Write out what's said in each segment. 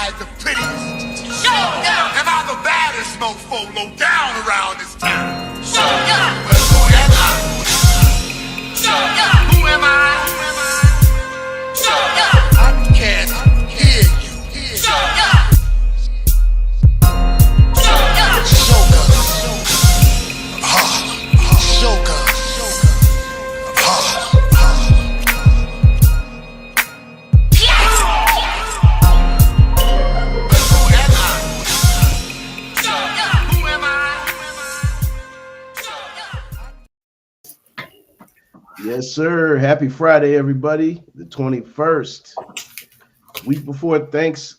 I the prettiest? Am I the baddest mofo low down around this town? Well, who am I? I can't hear you. Joker. Yes, sir. Happy Friday, everybody. The 21st, week before thanks,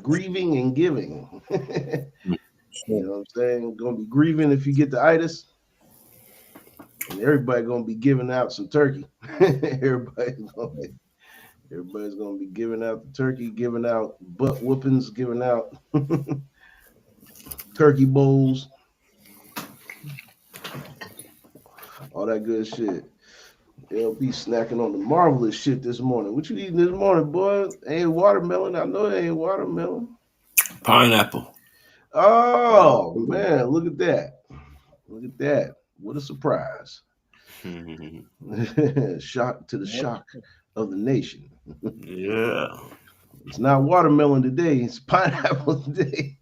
grieving and giving. You know what I'm saying? Gonna be grieving if you get the itis, and everybody gonna be giving out some turkey. everybody's gonna be giving out the turkey, giving out butt whoopings, giving out turkey bowls, all that good shit. LB snacking on the marvelous shit this morning. What you eating this morning, boy? Ain't watermelon. I know it ain't watermelon. Pineapple. Oh, man, look at that. Look at that. What a surprise. Shock to the shock of the nation. Yeah. It's not watermelon today. It's pineapple today.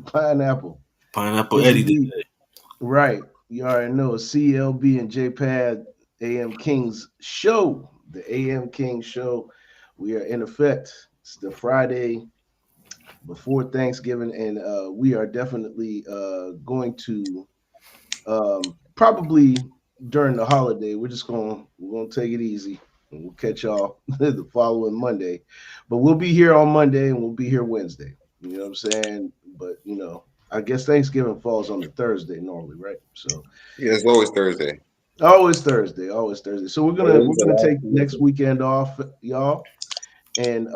Pineapple. Pineapple Eddie today. Right. You already know CLB and JPad AM Kings show. The AM King show. We are in effect. It's the Friday before Thanksgiving, and we are definitely going to probably during the holiday. We're gonna take it easy, and we'll catch y'all the following Monday. But we'll be here on Monday, and we'll be here Wednesday. You know what I'm saying? But you know, I guess Thanksgiving falls on the Thursday normally, right? So yeah, it's always Thursday. Always Thursday. So we're gonna take next weekend off, y'all. And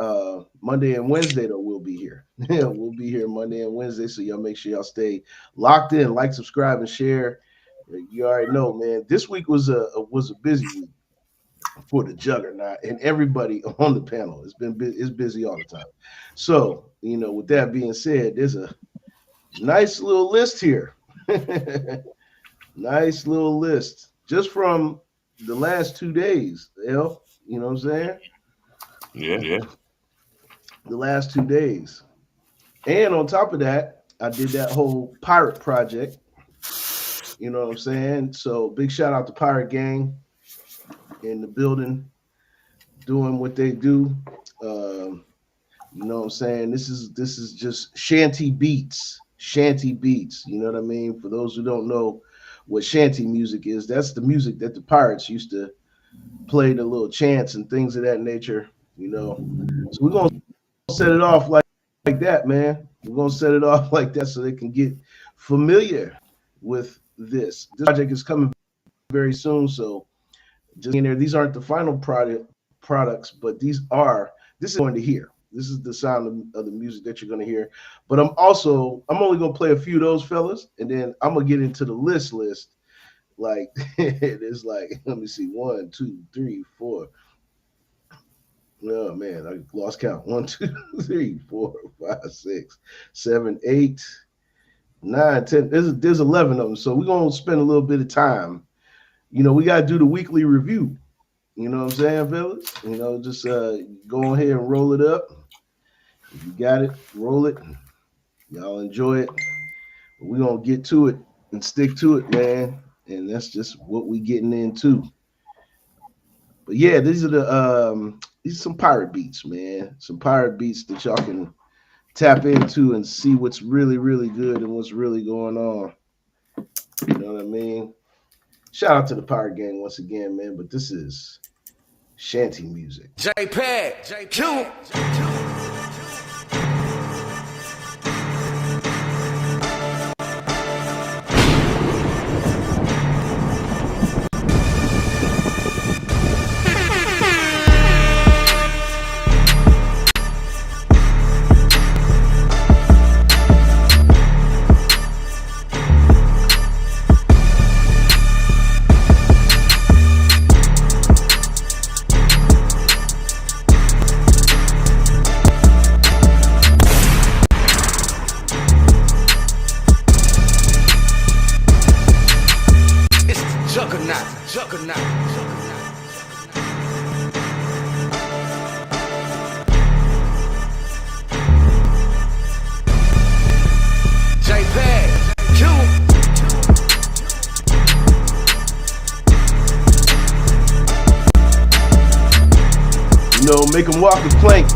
Monday and Wednesday, though, we'll be here. We'll be here Monday and Wednesday. So y'all make sure y'all stay locked in, like, subscribe, and share. You already know, man. This week was a busy week for the Juggernaut and everybody on the panel. It's busy all the time. So, you know, with that being said, there's a nice little list here. Nice little list just from the last 2 days. You know what I'm saying? Yeah. The last 2 days. And on top of that, I did that whole pirate project. You know what I'm saying? So big shout out to Pirate Gang in the building, doing what they do. You know what I'm saying? This is just shanty beats. You know what I mean? For those who don't know what shanty music is, that's the music that the pirates used to play, the little chants and things of that nature. You know, so we're gonna set it off like that, man. We're gonna set it off like that so they can get familiar with this. This project is coming very soon, so just in there. These aren't the final products, but this is going to hear. This is the sound of the music that you're gonna hear. But I'm only gonna play a few of those fellas, and then I'm gonna get into the list. Like it's like, let me see, 1, 2, 3, 4. Oh man, I lost count. 1, 2, 3, 4, 5, 6, 7, 8, 9, 10. There's 11 of them. So we're gonna spend a little bit of time. You know, we gotta do the weekly review. You know what I'm saying, fellas? You know, just go ahead and roll it up. If you got it, roll it. Y'all enjoy it. We're gonna get to it and stick to it, man. And that's just what we getting into. But yeah, these are some pirate beats, man. Some pirate beats that y'all can tap into and see what's really, really good and what's really going on. You know what I mean? Shout out to the Pirate Gang once again, man. But this is shanty music. JPad, Q. Make them walk the plank.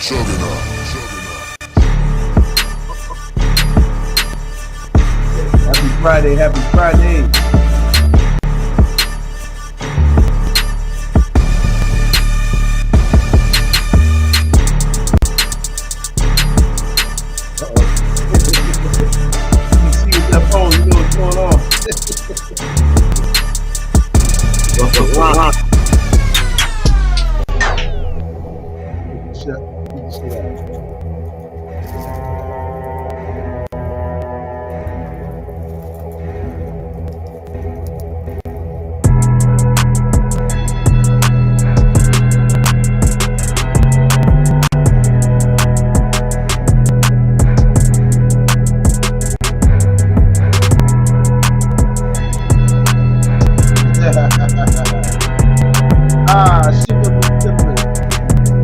Juggernaut. Happy Friday, happy Friday. You see that phone, you know what's going on. Shut up. Shit will be different.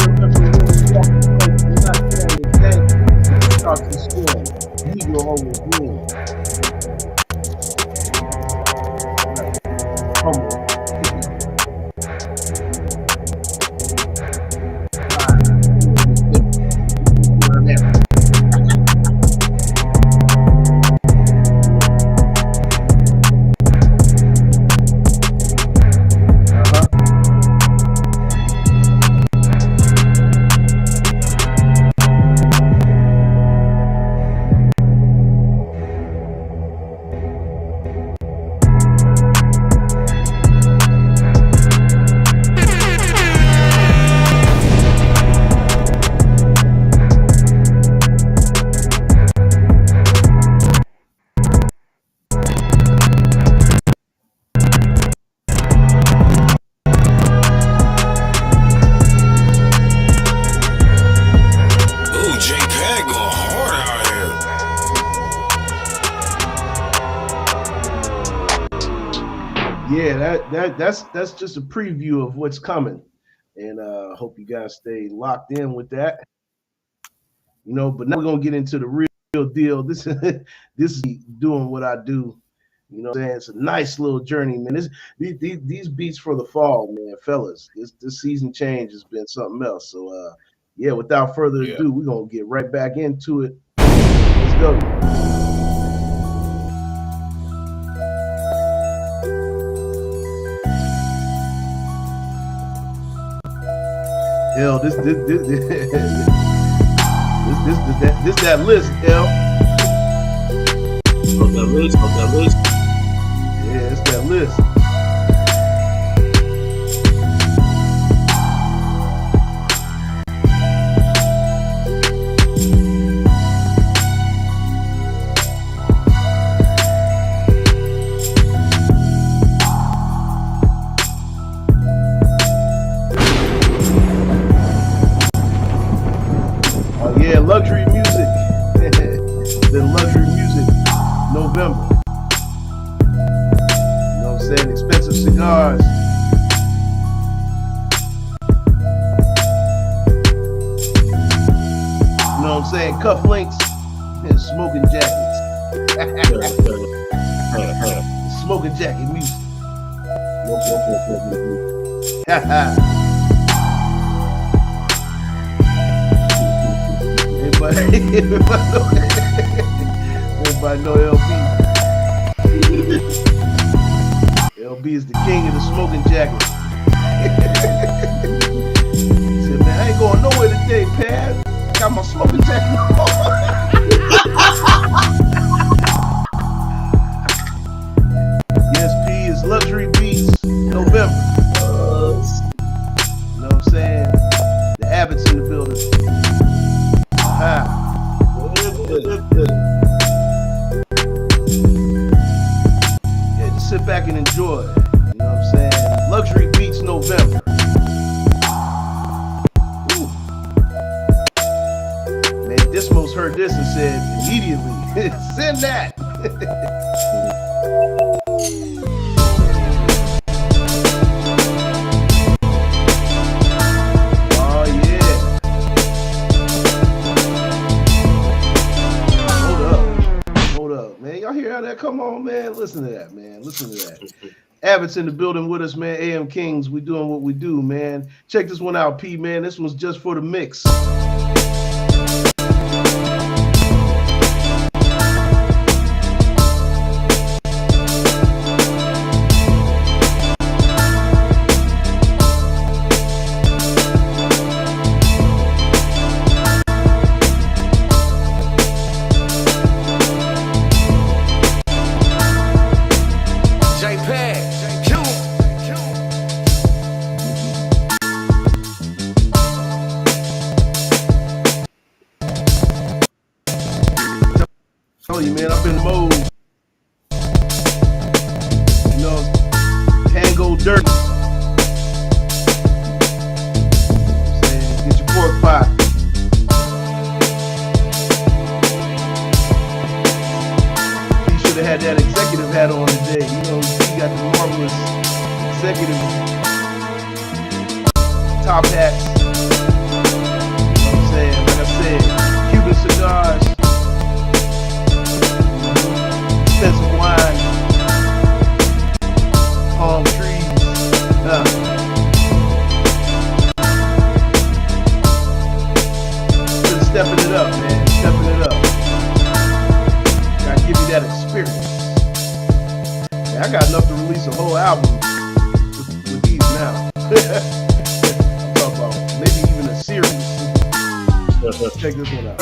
Remember when we walk the plank, you're not carrying the tank. You start to swim. You will always win. Humble. Yeah, that's just a preview of what's coming, and hope you guys stay locked in with that. You know, but now we're gonna get into the real deal. This is doing what I do. You know what I'm saying? It's a nice little journey, man. These beats for the fall, man, fellas. This season change has been something else. So yeah, without further ado, we're gonna get right back into it. Let's go. Hell, this that list, L. Off that list. Yeah, it's that list. Yeah, luxury music. The luxury music, November. You know what I'm saying? Expensive cigars. You know what I'm saying? Cufflinks and smoking jackets. Smoking jacket music. Everybody know LB. LB is the king of the smoking jacket. He said, man, I ain't going nowhere today, Pad. Got my smoking jacket on. Yes, P is Luxury Beats, November. You know what I'm saying? The Abbott's in the building. Yeah, just sit back and enjoy. You know what I'm saying? Luxury Beats November. Ooh. Man, Dismos heard this and said immediately, send that. Oh yeah. around that. Come on, man. Listen to that, man. Listen to that. Abbott's in the building with us, man. AM Kings, we doing what we do, man. Check this one out, P, man. This one's just for the mix. Tell you, man, I've been mode. You know, tango dirt. Get your pork pie. You should have had that executive hat on today. You know, you got the marvelous executive top hats. You know what I'm saying? Like I said, Cuban cigars. Expensive wine, palm trees, just stepping it up, man, stepping it up. Gotta give you that experience. Man, I got enough to release a whole album with these now. I'm talking about maybe even a series. Check this one out.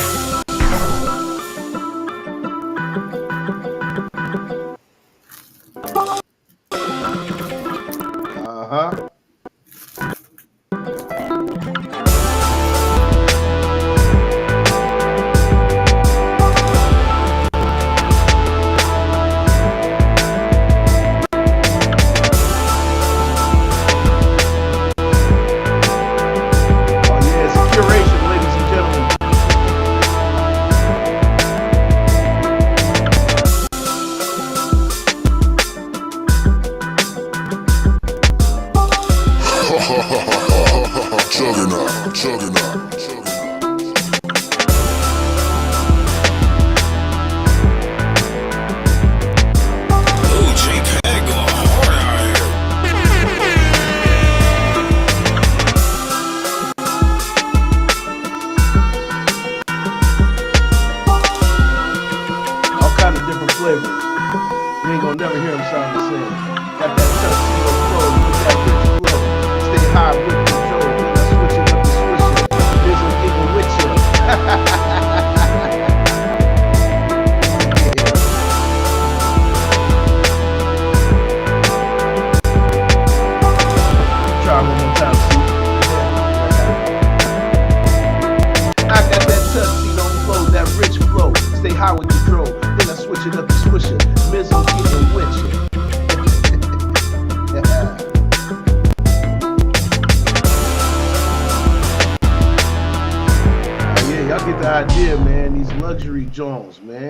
Idea, man, these luxury Jones, man.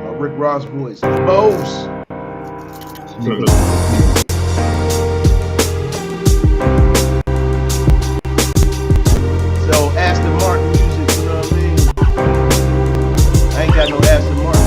My Rick Ross voice, Bose. So Aston Martin music, you know what I mean? I ain't got no Aston Martin.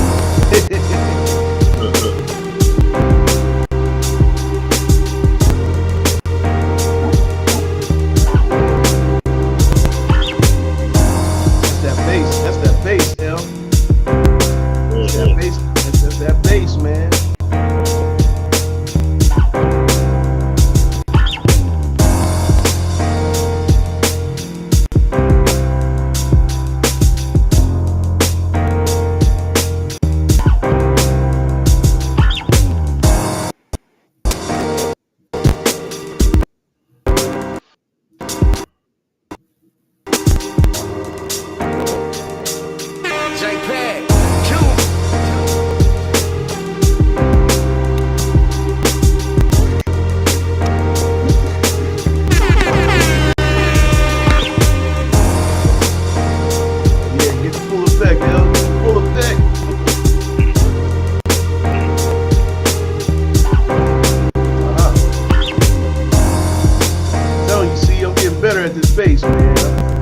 Better at this bass, man.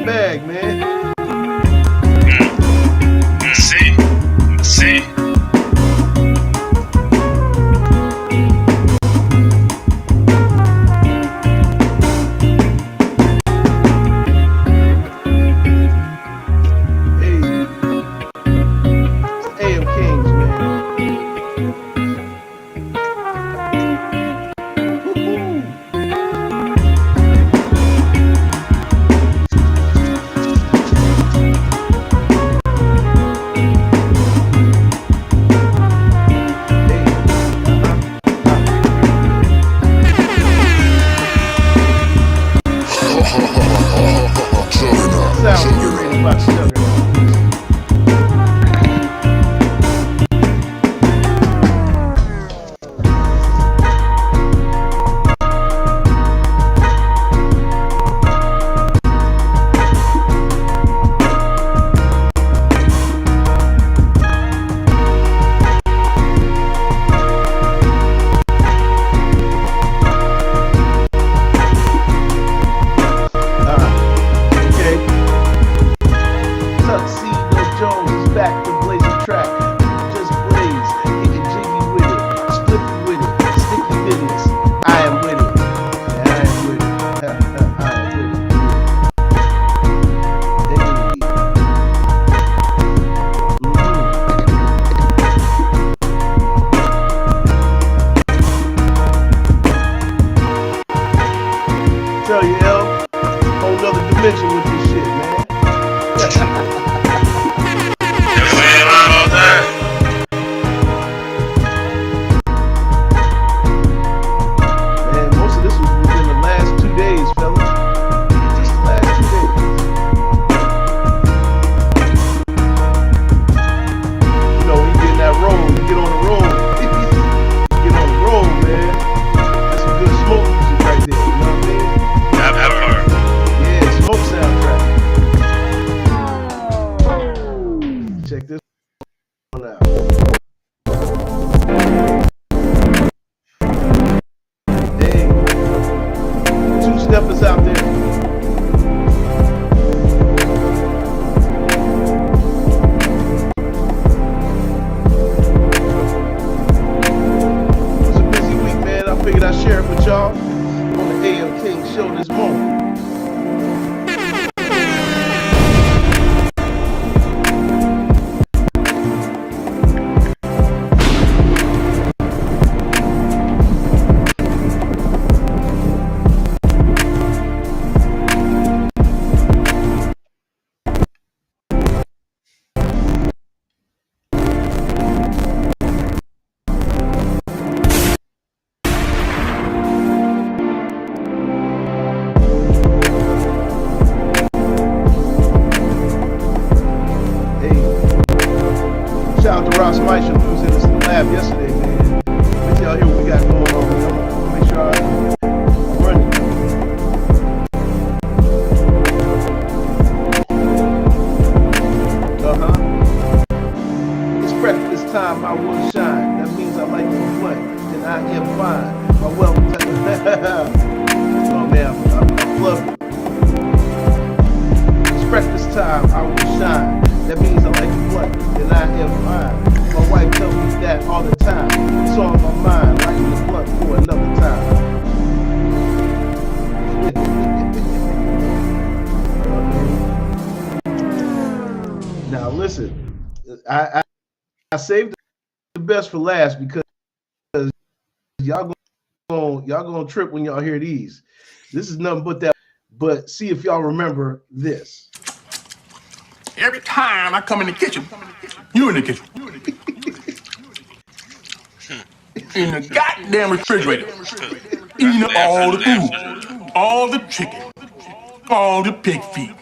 bag, man. See. AM Kings, man. Woo-hoo. Sound curated by Sugar. Okay. Tuxedo Jones is back to blaze a track. Just blaze, getting jiggy with it, spliffy with it, sticky business. I am with it. Yeah, I am with it. I am with it. Hey. Tell you, L, whole nother dimension with this shit, man. Man, most of this was within the last 2 days, fellas. Just the last 2 days. You know, when you get in that roll, you get on the roll. Get on the roll, man. That's some good smoke music right there, you know what I mean? Yeah, smoke soundtrack. Check this one out. Hey, two-steppers out there. It was a busy week, man. I figured I'd share it with y'all on the AM King show this morning. Shout out to Ross Meisher, who was in the lab yesterday, man. Let y'all hear what we got going on, man. I'm gonna make sure I'm running. It's breakfast time, I will shine. That means I like to play, and I am fine. My welcome to oh man, I'm fluffy. It's breakfast time, I will shine. That means I like to play, and I am fine. My wife tells me that all the time. It's on my mind, lighting the blunt for another time. Now listen, I saved the best for last because y'all gonna trip when y'all hear these. This is nothing but that. But see if y'all remember this. Every time I come in the kitchen, you in the kitchen. In the goddamn refrigerator. Eating up all the food, all the chicken, all the pig feet.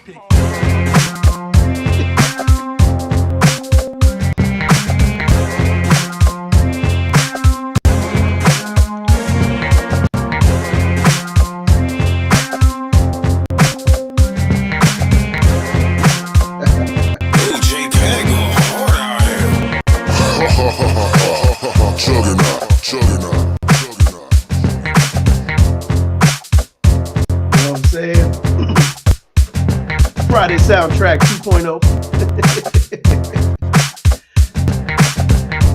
Friday Soundtrack 2.0.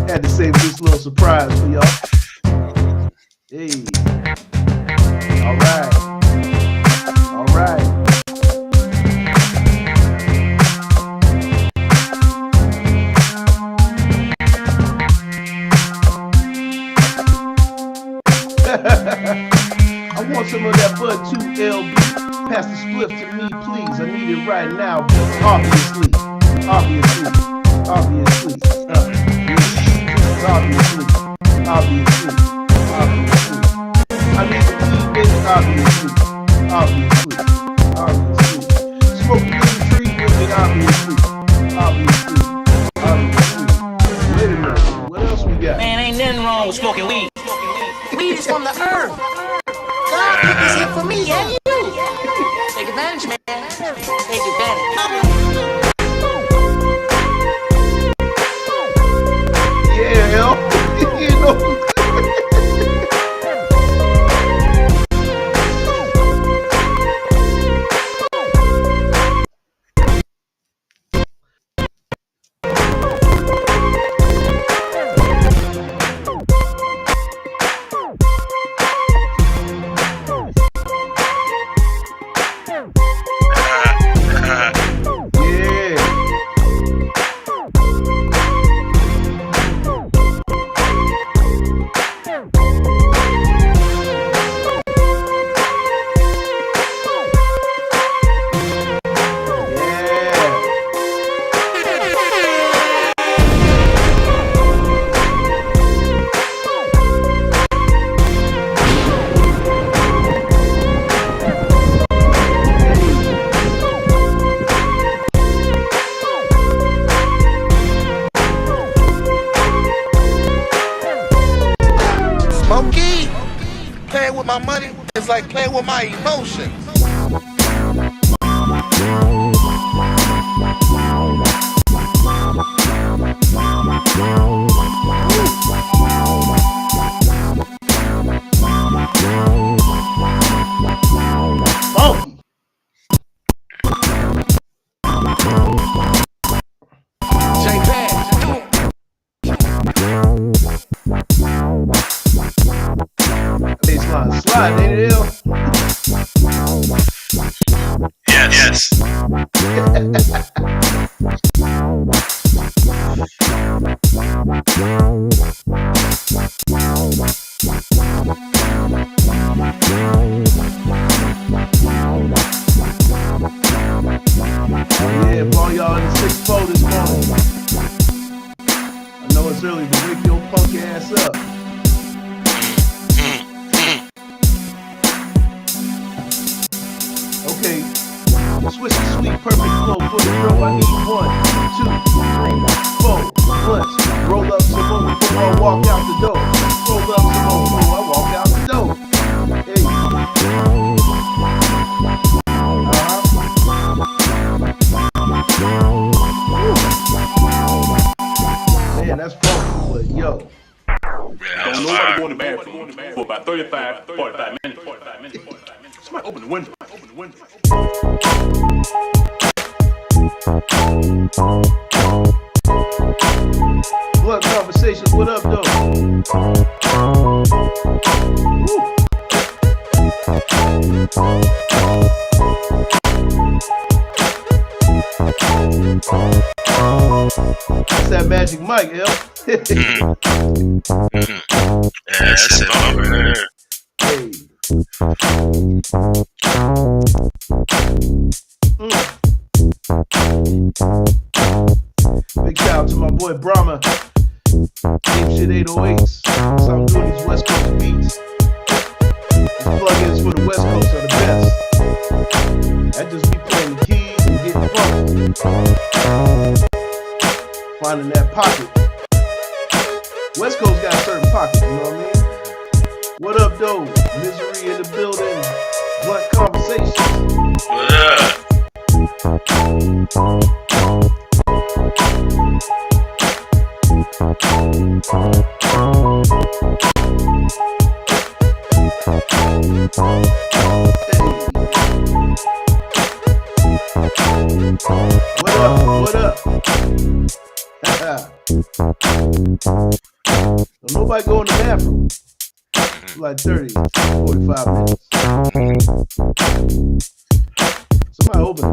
Had to save this little surprise for y'all. Hey. All right. All right. I want some of that Bud 2 LB. Pass the spliff to me, please. I need it right now, obviously. Obviously. Obviously. Obviously. Obviously. Obviously. I need the weed, baby, obviously. Obviously. Obviously. Smoke the little tree with it, obviously. Obviously. Obviously. Wait a minute. What else we got? Man, ain't nothing wrong with smoking weed. Weed is from the earth. God put this here for me and you. Take advantage, man. Take advantage. Yeah, hell. You know. Smokey, playing with my money is like playing with my emotions. Funky. Baseline slide, ain't it, L? Yes. Yeah, for all y'all in the 6-4 this morning. I know it's early, but wake your punk ass up. Okay, switch the sweet, perfect flow for the room. I need 1, 2, 3, 4 blunts. Roll up some more before I walk out the door. Roll up some more before I walk out the door. Hey. Man, that's funky, but yo. Yeah, Don't nobody go in the bathroom for about 35, 45 minutes. Somebody open the window. Blood Conversations, what up, though? That's that Magic Mike, L. Yeah, that's it over here. Hey. Big shout out to my boy Brahma. Game shit 808s. So I'm doing these West Coast beats. These plugins for the West Coast are the best. I just be playing the keys and getting funky. Finding that pocket. West Coast got a certain pocket, you know what I mean? What up, though? Misery in the building. Blunt Conversations. What up? Hey. What up? Don't nobody go in the bathroom. It's like 30, 45 minutes. Somebody open the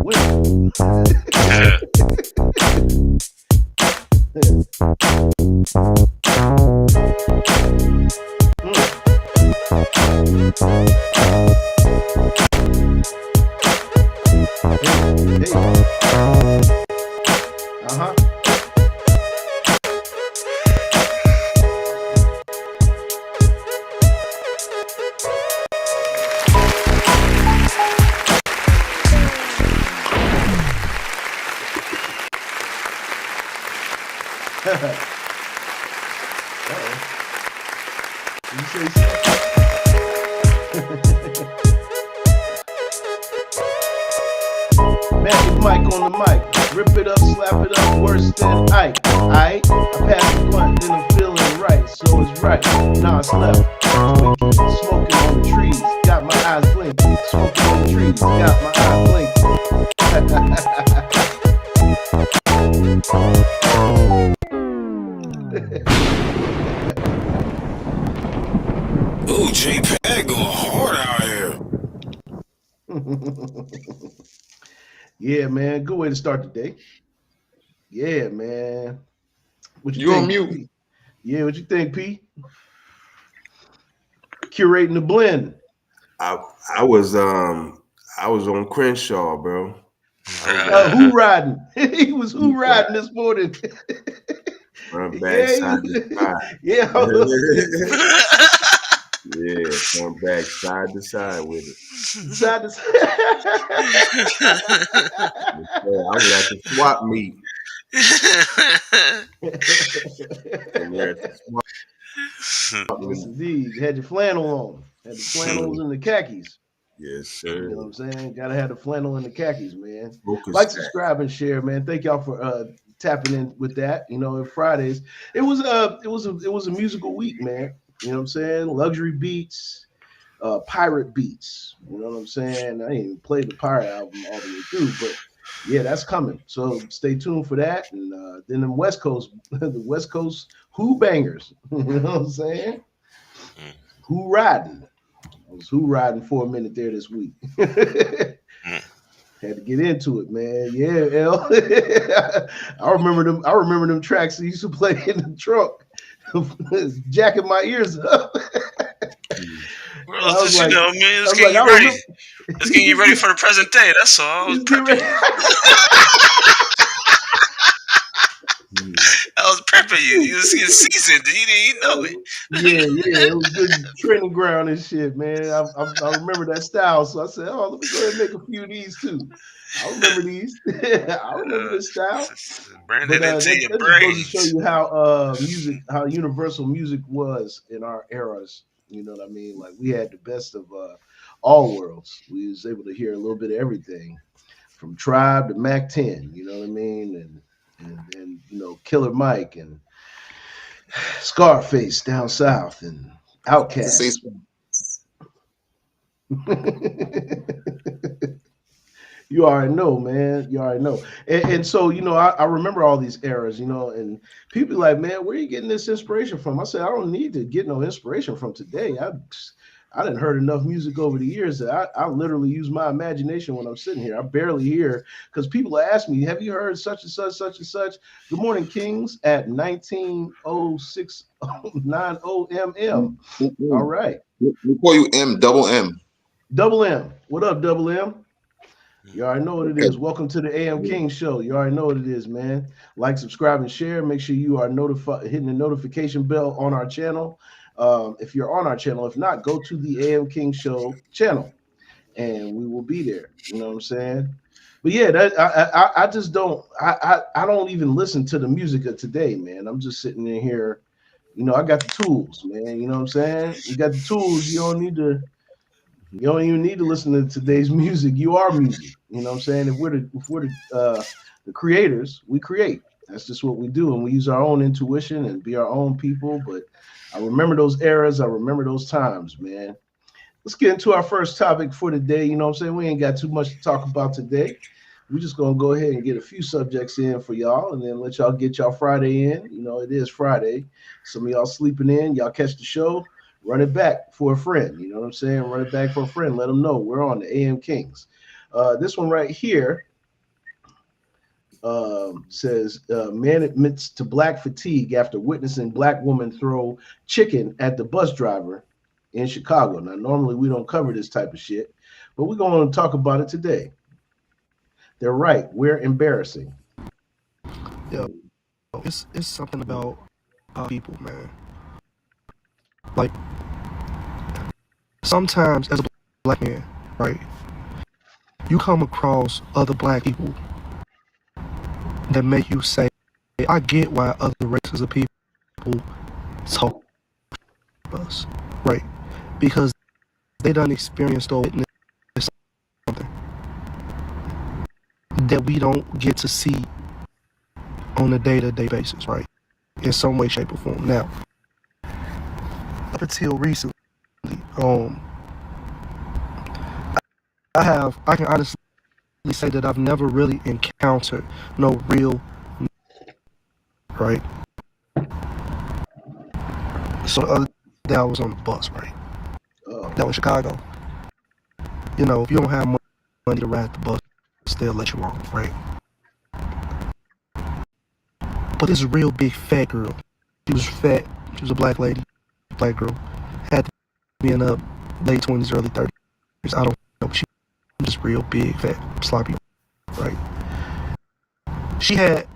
Magic Mike on the mic. Rip it up, slap it up, worse than Ike. I pass the blunt, then I'm feeling right. So it's right. Nah, it's left. Smoking on the trees, got my eyes blinking. Smoking on the trees, got my eyes blinking. Ooh, JPEG going hard out here. Yeah, man. Good way to start the day. Yeah, man. What you You think, on mute. P? Yeah, what you think, P? Curating the blend. I was on Crenshaw, bro. Who riding? He was who riding this morning. Run back side to side. Yeah. Yeah, run back side to side with it. Side to side. I was at the swap meet. And we're at the swap Yes, indeed. You had your flannel on. Had the flannels and the khakis. Yes, You know sir. what I'm saying? Gotta have the flannel and the khakis, man. Focus Like, that. subscribe, and share, man. Thank y'all for tapping in with that. You know, Fridays. It was a musical week, man. You know what I'm saying? Luxury beats, pirate beats. You know what I'm saying? I ain't even played the pirate album all the way through, but yeah, that's coming. So stay tuned for that. And then the West Coast, the West Coast Who bangers. You know what I'm saying? Who riding? I was who riding for a minute there this week. Had to get into it, man. Yeah, L. I remember them tracks that used to play in the trunk, jacking my ears up. Well, just, you know, man, let's get you ready. Let's get you ready for the present day. That's all. I was prepping. I was prepping you. You was getting seasoned. You didn't know it. Yeah, it was good training ground and shit, man. I remember that style, so I said, "Oh, let me go ahead and make a few of these too." I remember these. I remember this style. Branded into your that brain. just goes to show you how universal music was in our eras. You know what I mean? Like, we had the best of all worlds. We was able to hear a little bit of everything, from Tribe to Mac 10. You know what I mean? And you know, Killer Mike and Scarface down south and Outkast. You already know, man. You already know. And so, you know, I remember all these eras, you know, and people be like, man, where are you getting this inspiration from? I said, I don't need to get no inspiration from today. I didn't heard enough music over the years that I literally use my imagination when I'm sitting here. I barely hear, because people ask me, have you heard such and such, such and such? Good Morning Kings at 190690 All right. We call you M, double M. Double M. What up, Double M? You already know what it is. Welcome to the AM King Show. You already know what it is, man. Like, subscribe, and share. Make sure you are hitting the notification bell on our channel. If you're on our channel, if not, go to the AM King Show channel, and we will be there. You know what I'm saying? But yeah, I just don't. I don't even listen to the music of today, man. I'm just sitting in here. You know, I got the tools, man. You know what I'm saying? You got the tools. You don't even need to listen to today's music. You are music. You know what I'm saying? If we're the creators, we create. That's just what we do, and we use our own intuition and be our own people. But I remember those eras. I remember those times, man. Let's get into our first topic for today. You know what I'm saying? We ain't got too much to talk about today. we're just gonna go ahead and get a few subjects in for y'all, and then let y'all get y'all Friday in. You know, it is Friday. Some of y'all sleeping in, y'all catch the show, run it back for a friend. You know what I'm saying? Run it back for a friend. Let them know we're on the AM Kings. This one right here says man admits to black fatigue after witnessing black woman throw chicken at the bus driver in Chicago. Now, normally we don't cover this type of shit, but we're going to talk about it today. They're right. We're embarrassing. Yeah, it's something about people, man. Like sometimes as a black man, right, you come across other black people that make you say, I get why other races of people talk about us, right? Because they done experienced or witnessed something that we don't get to see on a day-to-day basis, right? In some way, shape, or form. Now, up until recently, I can honestly say that I've never really encountered no real, right? So the other day I was on the bus, right? That was Chicago. You know, if you don't have money to ride the bus, they'll let you on, right? But this real big fat girl, she was fat, she was a black lady, black girl, had to be in her late 20s, early 30s. I don't know, she was just real big, fat, sloppy, right? She had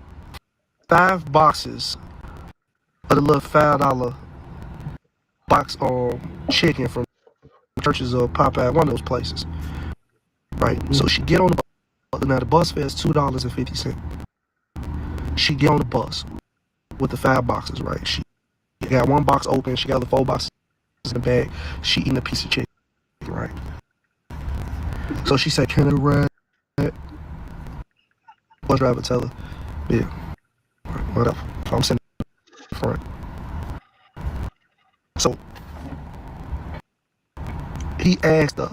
5 boxes of the little $5 box chicken from Churches of Popeye, one of those places, right? So she get on the bus. Now the bus fare is $2.50. She get on the bus with the 5 boxes, right? She got 1 box open. She got the 4 boxes in the bag. She eating a piece of chicken, right? So she said, "Can I ride?" Bus driver tell her, "Yeah, whatever." So I'm sitting in front. So he asked her,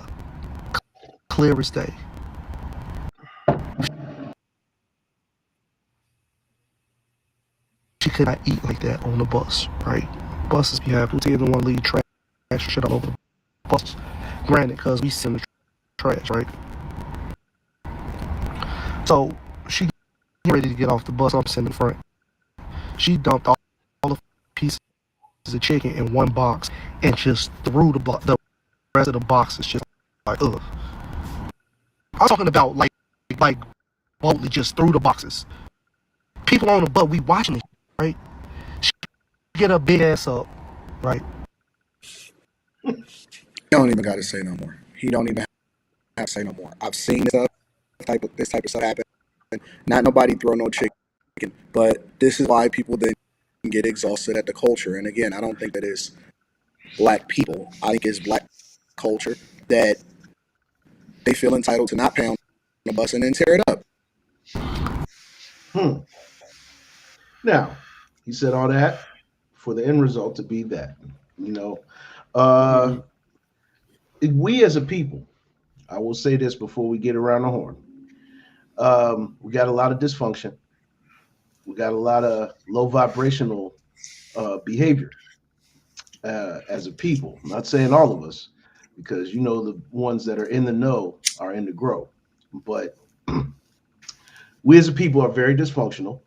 clear as day, she could not eat like that on the bus, right? Buses be having people don't want to leave trash shit all over the buses. Granted, because we send the trash, right? So she ready to get off the bus. I'm sitting in front. She dumped all the pieces of chicken in 1 box and just threw the rest of the boxes just like, ugh. I'm talking about like boldly just threw the boxes. People on the bus, we watching it, right? She get her big ass up, right? He don't even got to say no more. He don't even have to say no more. I've seen this type of stuff happen. Not nobody throw no chicken, but this is why people then get exhausted at the culture. And again, I don't think that it's black people. I think it's black culture that they feel entitled to not pay on the bus and then tear it up. Now, he said all that for the end result to be that, you know, we as a people, I will say this before we get around the horn. We got a lot of dysfunction. We got a lot of low vibrational behavior as a people. I'm not saying all of us, because you know the ones that are in the know are in the grow. But we as a people are very dysfunctional.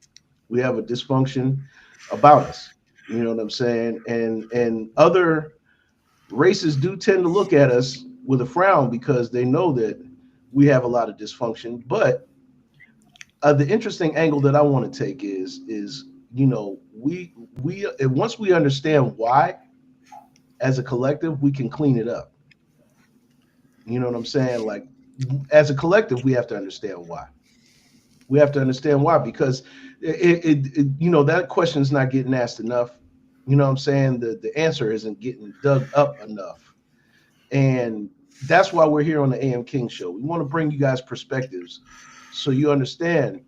We have a dysfunction about us. You know what I'm saying? And other races do tend to look at us with a frown because they know that we have a lot of dysfunction. But the interesting angle that I want to take is you know, we once we understand why, as a collective, we can clean it up. You know what I'm saying? Like, as a collective, we have to understand why. We have to understand why, because it you know, that question is not getting asked enough. You know what I'm saying? The answer isn't getting dug up enough. And that's why we're here on the AM King Show. We want to bring you guys perspectives so you understand,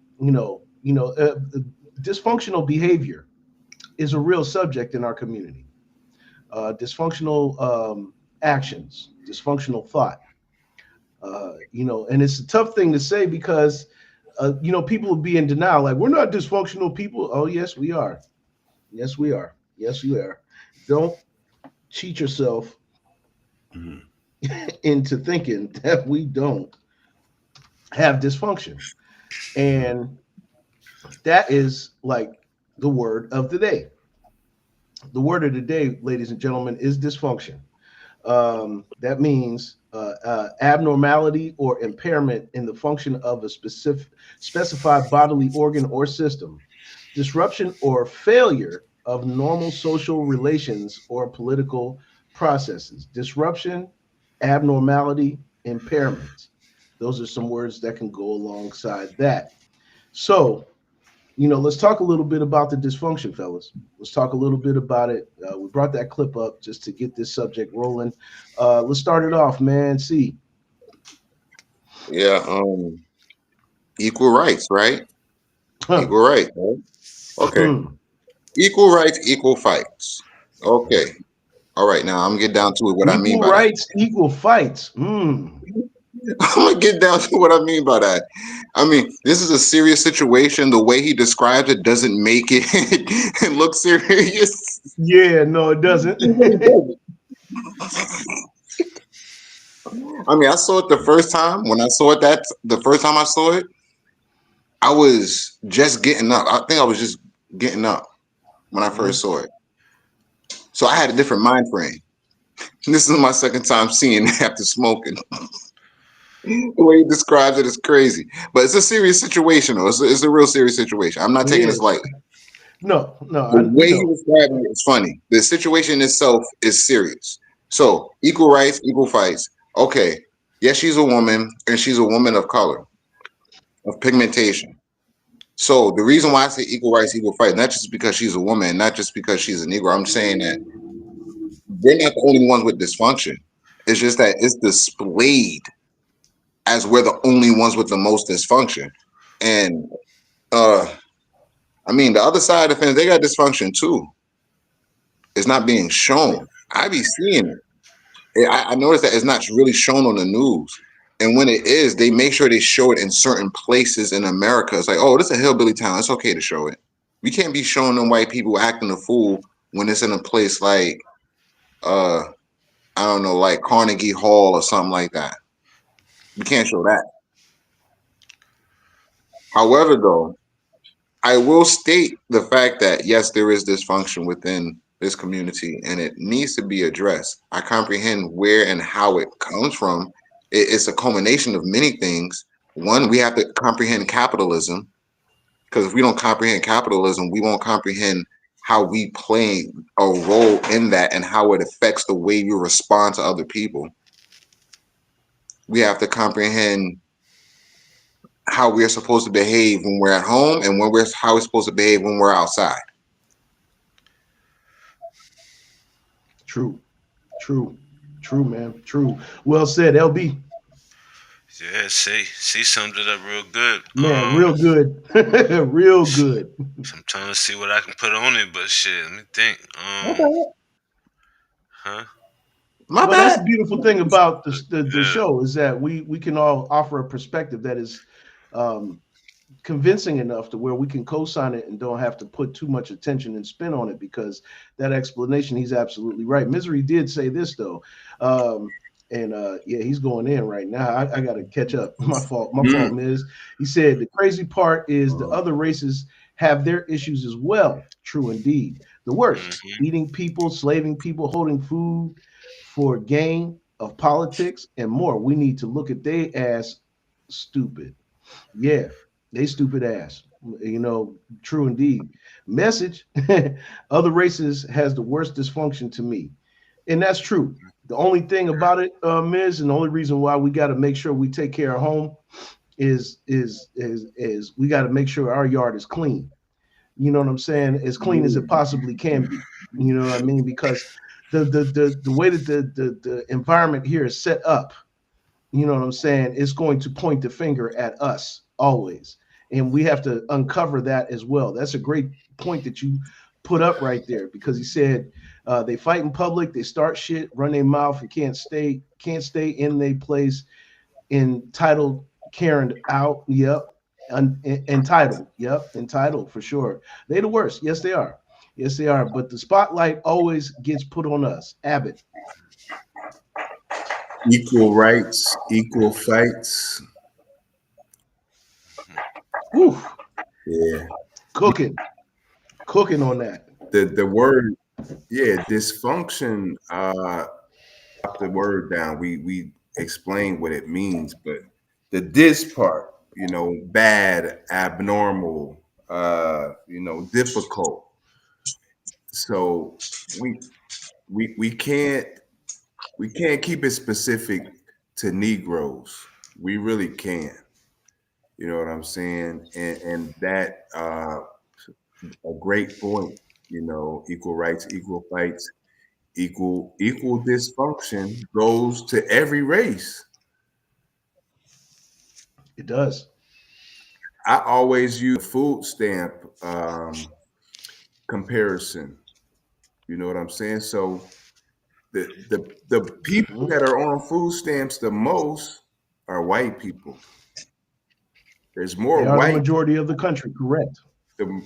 dysfunctional behavior is a real subject in our community. Dysfunctional actions, dysfunctional thought. And it's a tough thing to say because you know, people will be in denial, like we're not dysfunctional people. Oh, yes, we are. Yes, we are. Yes, you are. Don't cheat yourself into thinking that we don't have dysfunction. And that is like the word of the day. The word of the day, ladies and gentlemen, is dysfunction. That means abnormality or impairment in the function of a specified bodily organ or system, disruption or failure of normal social relations or political processes. Disruption, abnormality, impairment. Those are some words that can go alongside that. So, you know, let's talk a little bit about the dysfunction, fellas. Let's talk a little bit about it. We brought that clip up just to get this subject rolling. Let's start it off, man. See. Yeah. Equal rights, right? Equal rights. Right? Okay. Equal rights, equal fights. Okay. All right. Now I'm gonna get down to it. What I mean by equal rights, equal fights. I'm gonna get down to what I mean by that. I mean, this is a serious situation. The way he describes it doesn't make it look serious. Yeah, no, it doesn't. I mean, I saw it the first time. When I saw it the first time I saw it, I was just getting up. I think I was just getting up when I first saw it. So I had a different mind frame. This is my second time seeing it after smoking. The way he describes it is crazy, but it's a serious situation. Though it's a real serious situation. I'm not taking this lightly. No. The way he described it is funny. The situation itself is serious. So equal rights, equal fights. Okay, yes, she's a woman, and she's a woman of color, of pigmentation. So the reason why I say equal rights, equal fights, not just because she's a woman, not just because she's a Negro. I'm saying that they're not the only ones with dysfunction. It's just that it's displayed as we're the only ones with the most dysfunction. And I mean, the other side of the fence, they got dysfunction too. It's not being shown. I be seeing it. I noticed that it's not really shown on the news. And when it is, they make sure they show it in certain places in America. It's like, oh, this is a hillbilly town. It's okay to show it. We can't be showing them white people acting a fool when it's in a place like, I don't know, like Carnegie Hall or something like that. We can't show that. However, though, I will state the fact that, yes, there is dysfunction within this community and it needs to be addressed. I comprehend where and how it comes from. It's a culmination of many things. One, we have to comprehend capitalism, because if we don't comprehend capitalism, we won't comprehend how we play a role in that and how it affects the way we respond to other people. We have to comprehend how we're supposed to behave when we're at home and how we're supposed to behave when we're outside. True, man. True. Well said, LB. Yeah, see summed it up real good. Man, real good. Real good. I'm trying to see what I can put on it, but shit, let me think. Well, that's the beautiful thing about the show is that we can all offer a perspective that is convincing enough to where we can co-sign it and don't have to put too much attention and spin on it, because that explanation, he's absolutely right. Misery did say this though, yeah, he's going in right now. I got to catch up. My fault, Miz. He said the crazy part is the other races have their issues as well. True indeed. The worst: eating people, slaving people, holding food for gain of politics and more. We need to look at they ass stupid. Yeah, they stupid ass. You know, true indeed. Message: other races has the worst dysfunction to me, and that's true. The only thing about it, Miz, and the only reason why we got to make sure we take care of home is we got to make sure our yard is clean. You know what I'm saying? As clean as it possibly can be. You know what I mean? Because the way that the environment here is set up, you know what I'm saying, it's going to point the finger at us always. And we have to uncover that as well. That's a great point that you put up right there, because he said they fight in public, they start shit, run their mouth, and can't stay in their place, entitled Karen out. Yep. Entitled. Yep, entitled for sure. They the worst. Yes, they are. Yes, they are. But the spotlight always gets put on us. Abbott. Equal rights, equal fights. Whew. Yeah. Cooking on that. The word, yeah, dysfunction. The word down. We explain what it means, but the dis part, bad, abnormal, difficult. So we can't keep it specific to Negroes. We really can't. You know what I'm saying? And that a great point. Equal rights, equal fights, equal dysfunction goes to every race. It does. I always use food stamp comparison. You know what I'm saying? So the people that are on food stamps the most are white people. There's more They are white. The majority of the country, correct.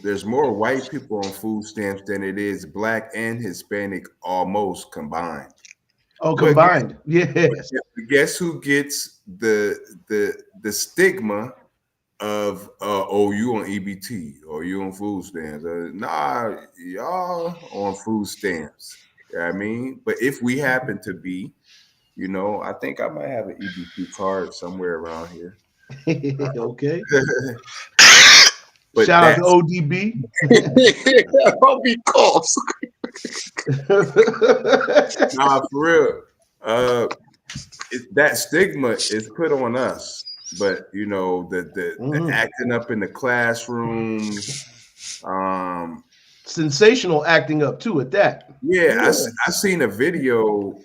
There's more white people on food stamps than it is black and Hispanic almost combined. Oh, combined. Yes. Guess who gets the stigma of you on EBT or you on food stamps? Nah, y'all on food stamps. You know what I mean? But if we happen to be, I think I might have an EBT card somewhere around here. Okay. But shout out to ODB. ODB calls. Nah, for real. That stigma is put on us, but the acting up in the classrooms, sensational acting up too at that. Yeah, I seen a video.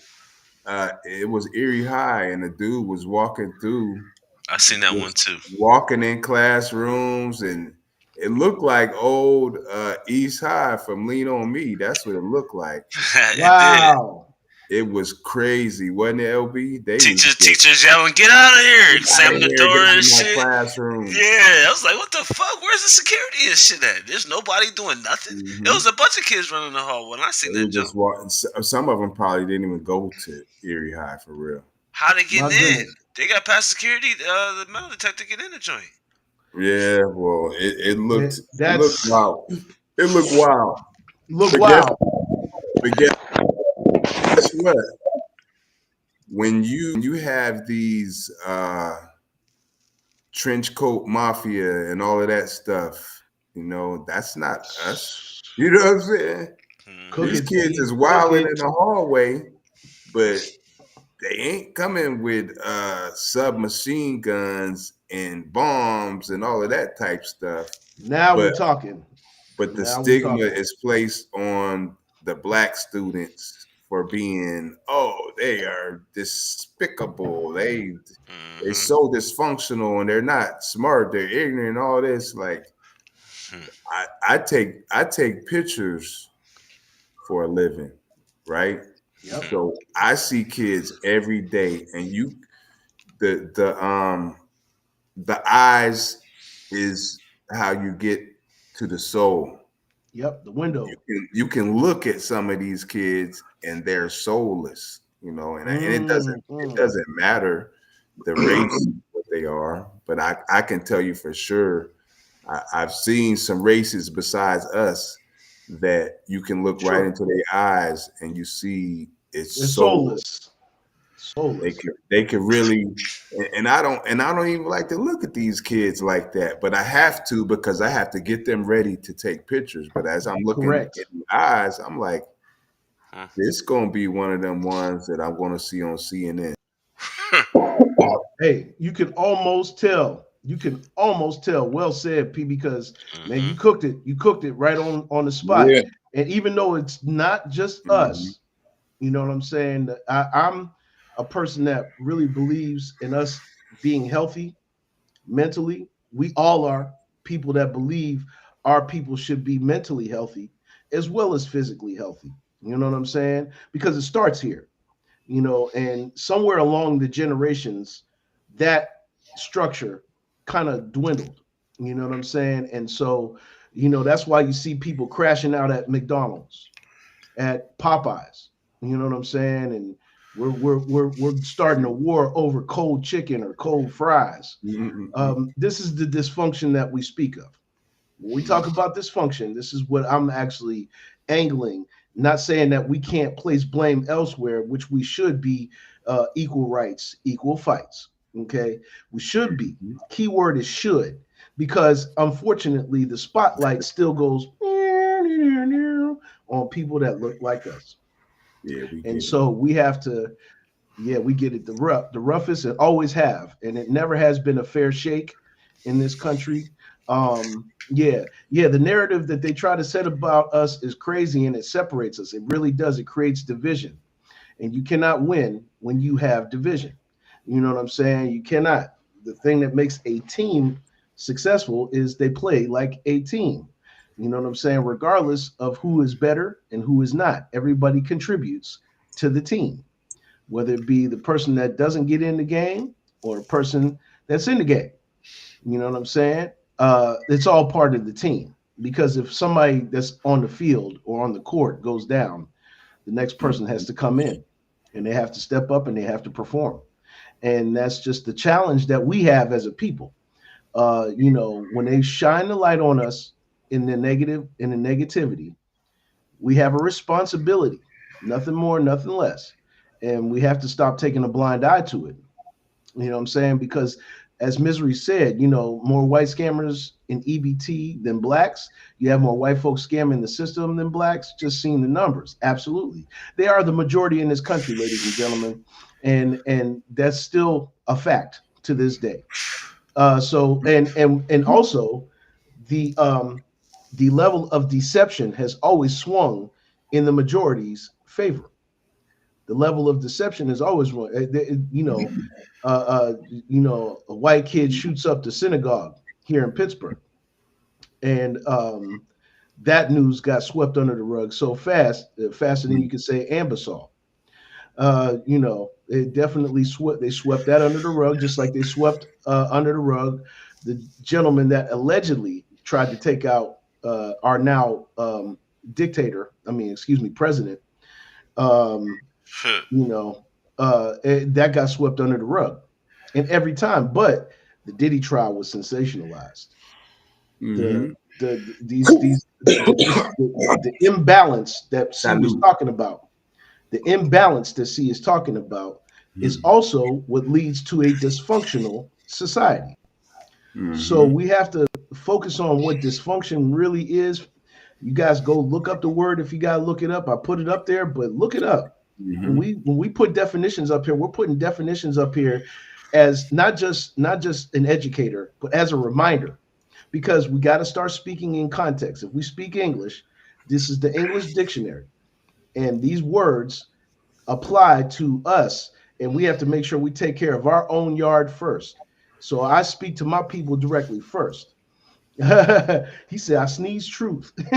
It was Erie High, and the dude was walking through. I seen that one too. Walking in classrooms, and it looked like old East High from Lean on Me. That's what it looked like. Wow. It was crazy, wasn't it, LB? Teachers yelling, "Get out of here!" Slamming the door and shit. Classroom. Yeah, I was like, "What the fuck? Where's the security and shit at? There's nobody doing nothing." It was a bunch of kids running the hall when I seen that. Just walking. Some of them probably didn't even go to Erie High for real. How they getting in? They got past security. The metal detector get in the joint. Yeah, well, it looked wild. It looked wild. But guess what? When you have these trench coat mafia and all of that stuff, that's not us. You know what I'm saying? These kids is wilding in the hallway, but they ain't coming with submachine guns and bombs and all of that type stuff. Now we're talking. But the stigma is placed on the black students for being, they are despicable. They so dysfunctional and they're not smart. They're ignorant. All this, like, I take pictures for a living, right? Yep. So I see kids every day, and the eyes is how you get to the soul. Yep, the window. You can look at some of these kids and they're soulless, and it doesn't matter the race what they are, but I can tell you for sure, I've seen some races besides us that you can look right into their eyes and you see it's soulless. They can really, and I don't even like to look at these kids like that, but I have to because I have to get them ready to take pictures. But as I'm looking at the eyes, I'm like, this gonna be one of them ones that I'm gonna see on CNN. Hey, you can almost tell. Well said, P, because man, you cooked it. You cooked it right on the spot. Yeah. And even though it's not just us, you know what I'm saying? I'm a person that really believes in us being healthy mentally. We all are people that believe our people should be mentally healthy as well as physically healthy. You know what I'm saying? Because it starts here, and somewhere along the generations, that structure kind of dwindled. You know what I'm saying? And so, that's why you see people crashing out at McDonald's, at Popeyes. You know what I'm saying? And we're starting a war over cold chicken or cold fries. This is the dysfunction that we speak of. When we talk about dysfunction, this is what I'm actually angling. Not saying that we can't place blame elsewhere, which we should be. Equal rights, equal fights. Okay, we should be. Keyword is should, because unfortunately the spotlight still goes on people that look like us. And so we have to. Yeah, we get it. The roughest, and always have, and it never has been a fair shake in this country. The narrative that they try to set about us is crazy, and it separates us. It really does. It creates division, and you cannot win when you have division. You know what I'm saying? You cannot. The thing that makes a team successful is they play like a team. You know what I'm saying? Regardless of who is better and who is not, everybody contributes to the team, whether it be the person that doesn't get in the game or a person that's in the game. You know what I'm saying? It's all part of the team, because if somebody that's on the field or on the court goes down, the next person has to come in, and they have to step up and they have to perform. And that's just the challenge that we have as a people. When they shine the light on us in the negative, in the negativity, we have a responsibility, nothing more, nothing less. And we have to stop taking a blind eye to it. You know what I'm saying? Because as Misery said, more white scammers in EBT than blacks. You have more white folks scamming the system than blacks. Just seeing the numbers. Absolutely. They are the majority in this country, ladies and gentlemen. And that's still a fact to this day. Also the level of deception has always swung in the majority's favor. The level of deception is always wrong. A white kid shoots up the synagogue here in Pittsburgh, and that news got swept under the rug so fast, faster than you could say Ambassador. It definitely swept that under the rug, just like they swept under the rug the gentleman that allegedly tried to take out our now president. That got swept under the rug, and every time. But the Diddy trial was sensationalized. The imbalance that C was talking about, is also what leads to a dysfunctional society. So we have to focus on what dysfunction really is. You guys go look up the word if you gotta look it up. I put it up there, but look it up. When we put definitions up here, we're putting definitions up here as not just an educator, but as a reminder, because we got to start speaking in context. If we speak English, this is the English dictionary, and these words apply to us, and we have to make sure we take care of our own yard first. So I speak to my people directly first. He said, I sneeze truth. Sneeze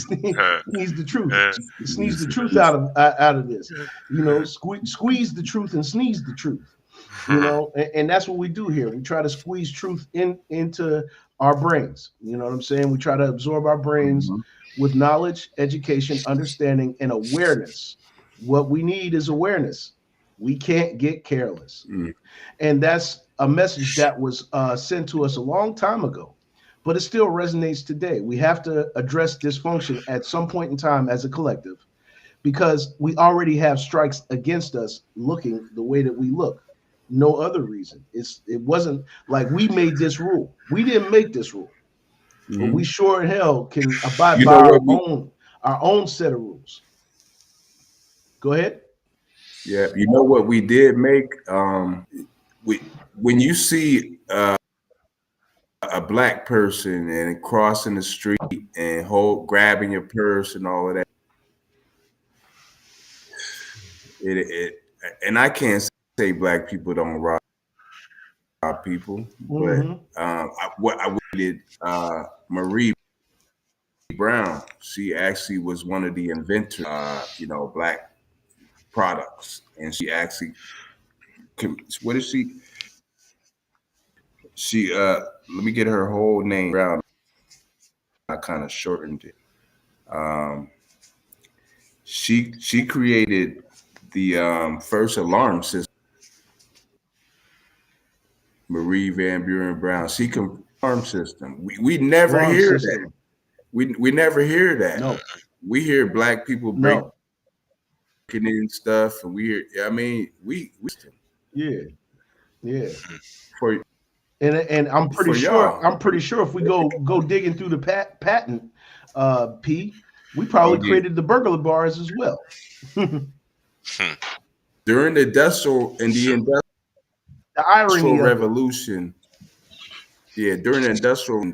the truth. Sneeze the truth out of this. Squeeze the truth and sneeze the truth. And that's what we do here. We try to squeeze truth into our brains. You know what I'm saying? We try to absorb our brains with knowledge, education, understanding, and awareness. What we need is awareness. We can't get careless. And that's a message that was sent to us a long time ago, but it still resonates today. We have to address dysfunction at some point in time as a collective, because we already have strikes against us looking the way that we look. No other reason. It wasn't like we made this rule. We didn't make this rule, but we sure in hell can abide by our own set of rules. Go ahead. Yeah, you know what we did make? When you see a black person and crossing the street and grabbing your purse and all of that, and I can't say black people don't rob people, but what I did, Marie Brown, she actually was one of the inventors, black products, and she actually, what is she? She let me get her whole name down. I kind of shortened it. She created the first alarm system. Marie Van Buren Brown. She can alarm system. We never Alarm hear system. that. We never hear that. No. We hear black people breaking No. in stuff, and we hear. I mean, we Yeah. for And I'm pretty For sure y'all. if we go digging through the patent, P, we probably created the burglar bars as well. during the industrial The irony of it. revolution. Yeah, during the industrial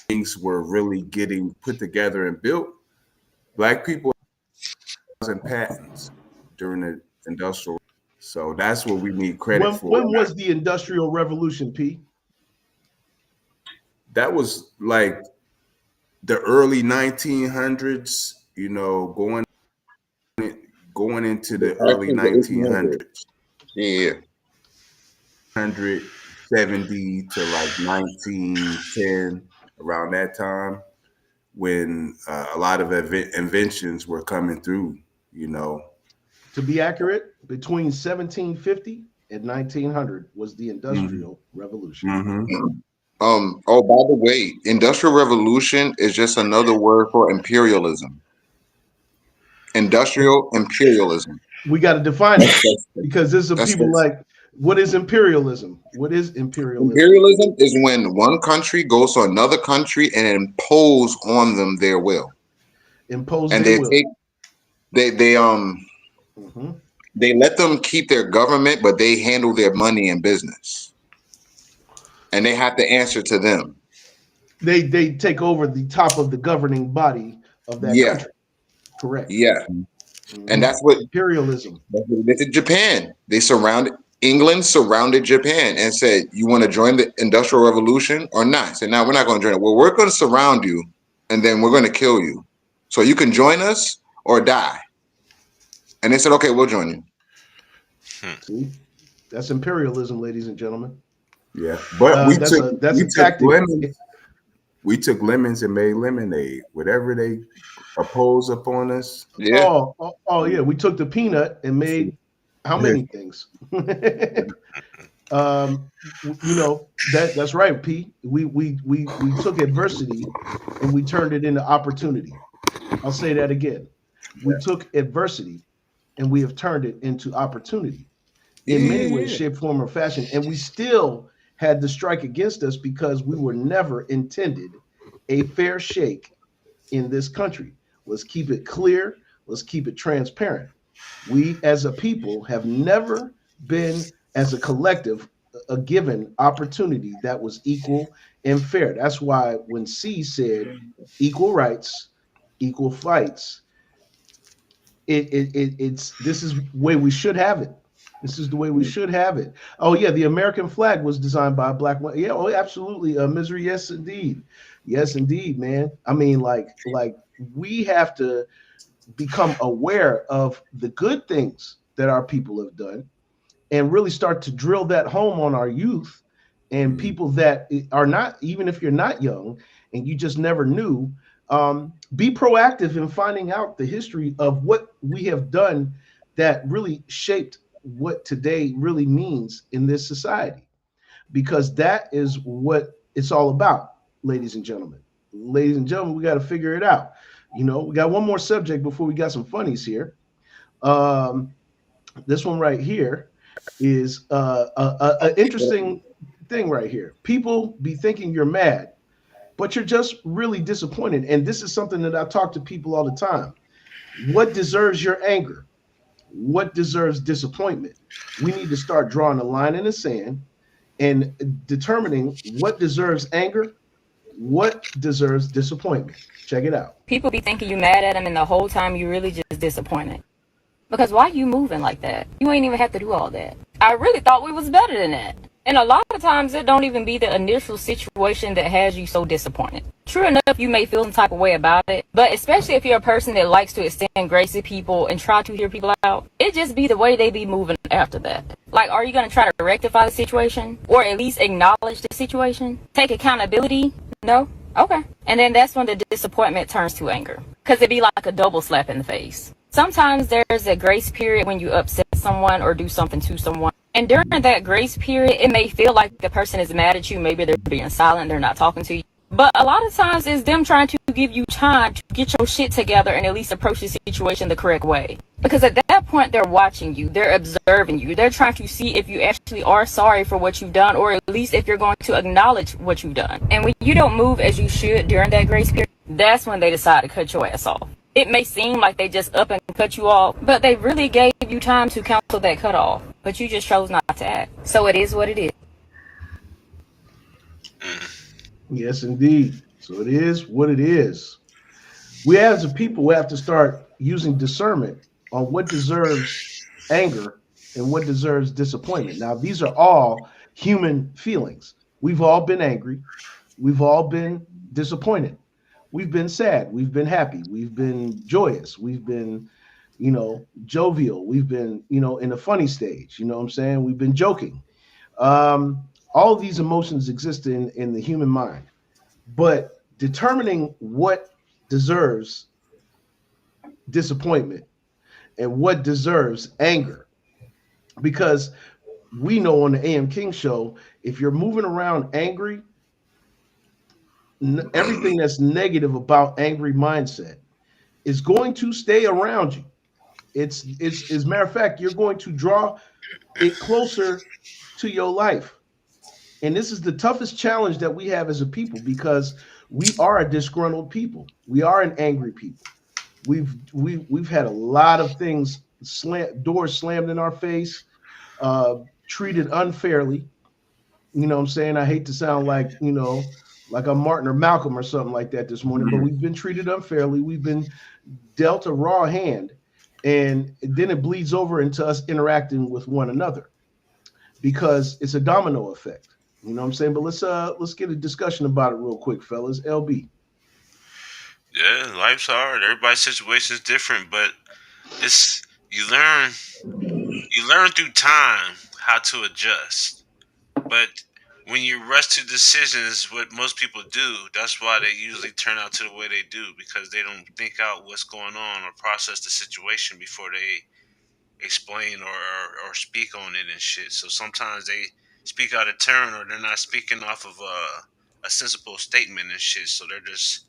things were really getting put together and built. Black people and patents during the industrial. So that's what we need credit for. When was the Industrial Revolution, P? That was like the early 1900s, you know, going into the early 1900s. Yeah. 170 to like 1910, around that time, when a lot of inventions were coming through, you know. To be accurate, between 1750 and 1900 was the Industrial Revolution. Mm-hmm. Oh, by the way, Industrial Revolution is just another word for imperialism. Industrial imperialism. We got to define it because there's some people like, what is imperialism? What is imperialism? Imperialism is when one country goes to another country and impose on them their will. Impose and their they will. take they let them keep their government, but they handle their money and business, and they have to answer to them. They take over the top of the governing body of that country. Correct. Yeah. And that's what imperialism. They did Japan. England surrounded Japan and said, "You want to join the Industrial Revolution or not?" Said, "No, we're not going to join it." "Well, we're going to surround you, and then we're going to kill you. So you can join us or die." And they said, "Okay, we'll join you." See, that's imperialism, ladies and gentlemen. Yeah, but we took tactic. lemons. We took lemons and made lemonade. Whatever they oppose upon us. Yeah. Oh yeah. We took the peanut and made how many things? You know, that's right, P. We took adversity and we turned it into opportunity. I'll say that again. We took adversity and we have turned it into opportunity in many ways, shape, form, or fashion. And we still had the strike against us because we were never intended a fair shake in this country. Let's keep it clear. Let's keep it transparent. We as a people have never been, as a collective, a given opportunity that was equal and fair. That's why when C said equal rights, equal fights, it's this is the way we should have it. This is the way we should have it. Oh yeah, the American flag was designed by a black woman. Yeah, oh absolutely. Misery, yes indeed. Yes indeed, man. I mean, like we have to become aware of the good things that our people have done and really start to drill that home on our youth and people that are not, even if you're not young and you just never knew, be proactive in finding out the history of what we have done that really shaped what today really means in this society, because that is what it's all about, ladies and gentlemen. Ladies and gentlemen, we got to figure it out. You know, we got one more subject before we got some funnies here. This one right here is an interesting thing right here. People be thinking you're mad, but you're just really disappointed. And this is something that I talk to people all the time. What deserves your anger? What deserves disappointment? We need to start drawing a line in the sand and determining what deserves anger, what deserves disappointment. Check it out. People be thinking you mad at them, and the whole time you really just disappointed. Because why you moving like that? You ain't even have to do all that. I really thought we was better than that. And a lot of times it don't even be the initial situation that has you so disappointed. True enough, you may feel some type of way about it, but especially if you're a person that likes to extend grace to people and try to hear people out, it just be the way they be moving after that. Like, are you going to try to rectify the situation or at least acknowledge the situation? Take accountability? No? Okay. And then that's when the disappointment turns to anger, because it'd be like a double slap in the face. Sometimes there's a grace period when you upset someone or do something to someone. And during that grace period, it may feel like the person is mad at you. Maybe they're being silent, they're not talking to you. But a lot of times it's them trying to give you time to get your shit together and at least approach the situation the correct way. Because at that point, they're watching you, they're observing you, they're trying to see if you actually are sorry for what you've done, or at least if you're going to acknowledge what you've done. And when you don't move as you should during that grace period, that's when they decide to cut your ass off. It may seem like they just up and cut you off, but they really gave you time to cancel that cutoff. But you just chose not to act. So it is what it is. Yes, indeed. So it is what it is. We as a people have to start using discernment on what deserves anger and what deserves disappointment. Now, these are all human feelings. We've all been angry. We've all been disappointed. We've been sad. We've been happy. We've been joyous. We've been, jovial. We've been, in a funny stage. You know what I'm saying? We've been joking. All of these emotions exist in the human mind. But determining what deserves disappointment and what deserves anger, because we know on the AM King show, if you're moving around angry, everything that's negative about angry mindset is going to stay around you. It's as a matter of fact, you're going to draw it closer to your life. And this is the toughest challenge that we have as a people, because we are a disgruntled people. We are an angry people. We've had a lot of things doors slammed in our face, treated unfairly. You know what I'm saying? I hate to sound like, like I'm Martin or Malcolm or something like that this morning, but we've been treated unfairly. We've been dealt a raw hand, and then it bleeds over into us interacting with one another, because it's a domino effect. You know what I'm saying? But let's get a discussion about it real quick, fellas. LB. Yeah, life's hard. Everybody's situation is different, but it's you learn through time how to adjust. But when you rush to decisions, what most people do, that's why they usually turn out to the way they do, because they don't think out what's going on or process the situation before they explain or speak on it and shit. So sometimes they speak out of turn, or they're not speaking off of a sensible statement and shit. So they're just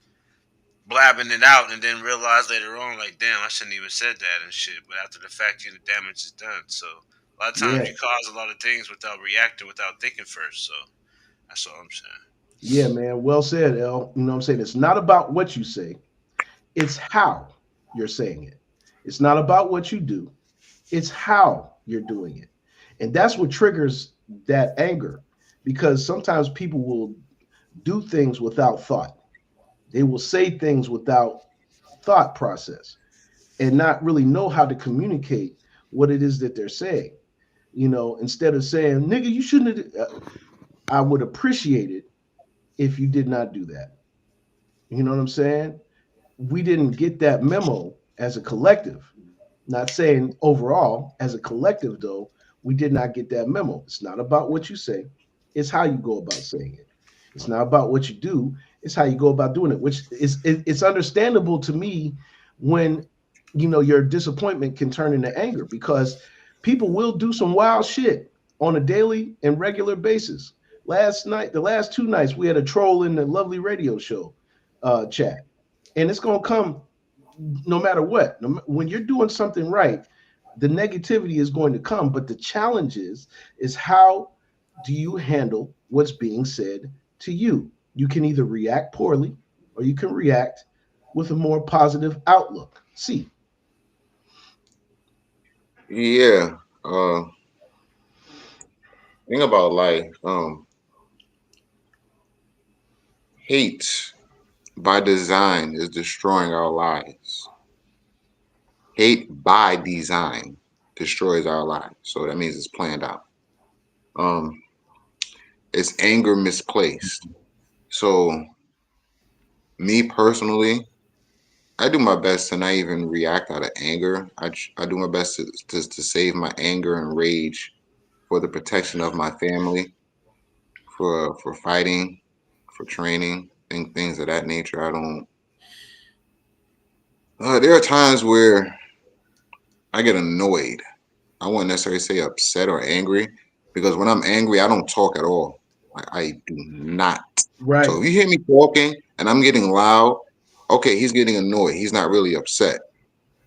blabbing it out and then realize later on, like, damn, I shouldn't even said that and shit. But after the fact, the damage is done. So a lot of times you cause a lot of things without reacting, without thinking first. So that's all I'm saying. Yeah, man. Well said, El. You know what I'm saying? It's not about what you say. It's how you're saying it. It's not about what you do. It's how you're doing it. And that's what triggers that anger, because sometimes people will do things without thought. They will say things without thought process and not really know how to communicate what it is that they're saying. Instead of saying, nigga, you shouldn't have, I would appreciate it if you did not do that. You know what I'm saying? We didn't get that memo as a collective. Not saying overall, as a collective, though, we did not get that memo. It's not about what you say. It's how you go about saying it. It's not about what you do. It's how you go about doing it, which it's understandable to me when, your disappointment can turn into anger, because people will do some wild shit on a daily and regular basis. The last 2 nights, we had a troll in the Lovely Radio Show chat, and it's going to come no matter what. When you're doing something right, the negativity is going to come, but the challenge is how do you handle what's being said to you? You can either react poorly or you can react with a more positive outlook. See. Yeah. Thing about life, hate by design is destroying our lives. Hate by design destroys our lives. So that means it's planned out. it's anger misplaced. So me personally, I do my best to not even react out of anger. I do my best to save my anger and rage for the protection of my family, for fighting, for training, and things of that nature. I don't. There are times where I get annoyed. I won't necessarily say upset or angry, because when I'm angry, I don't talk at all. I do not. Right. So if you hear me talking and I'm getting loud, okay, he's getting annoyed. He's not really upset.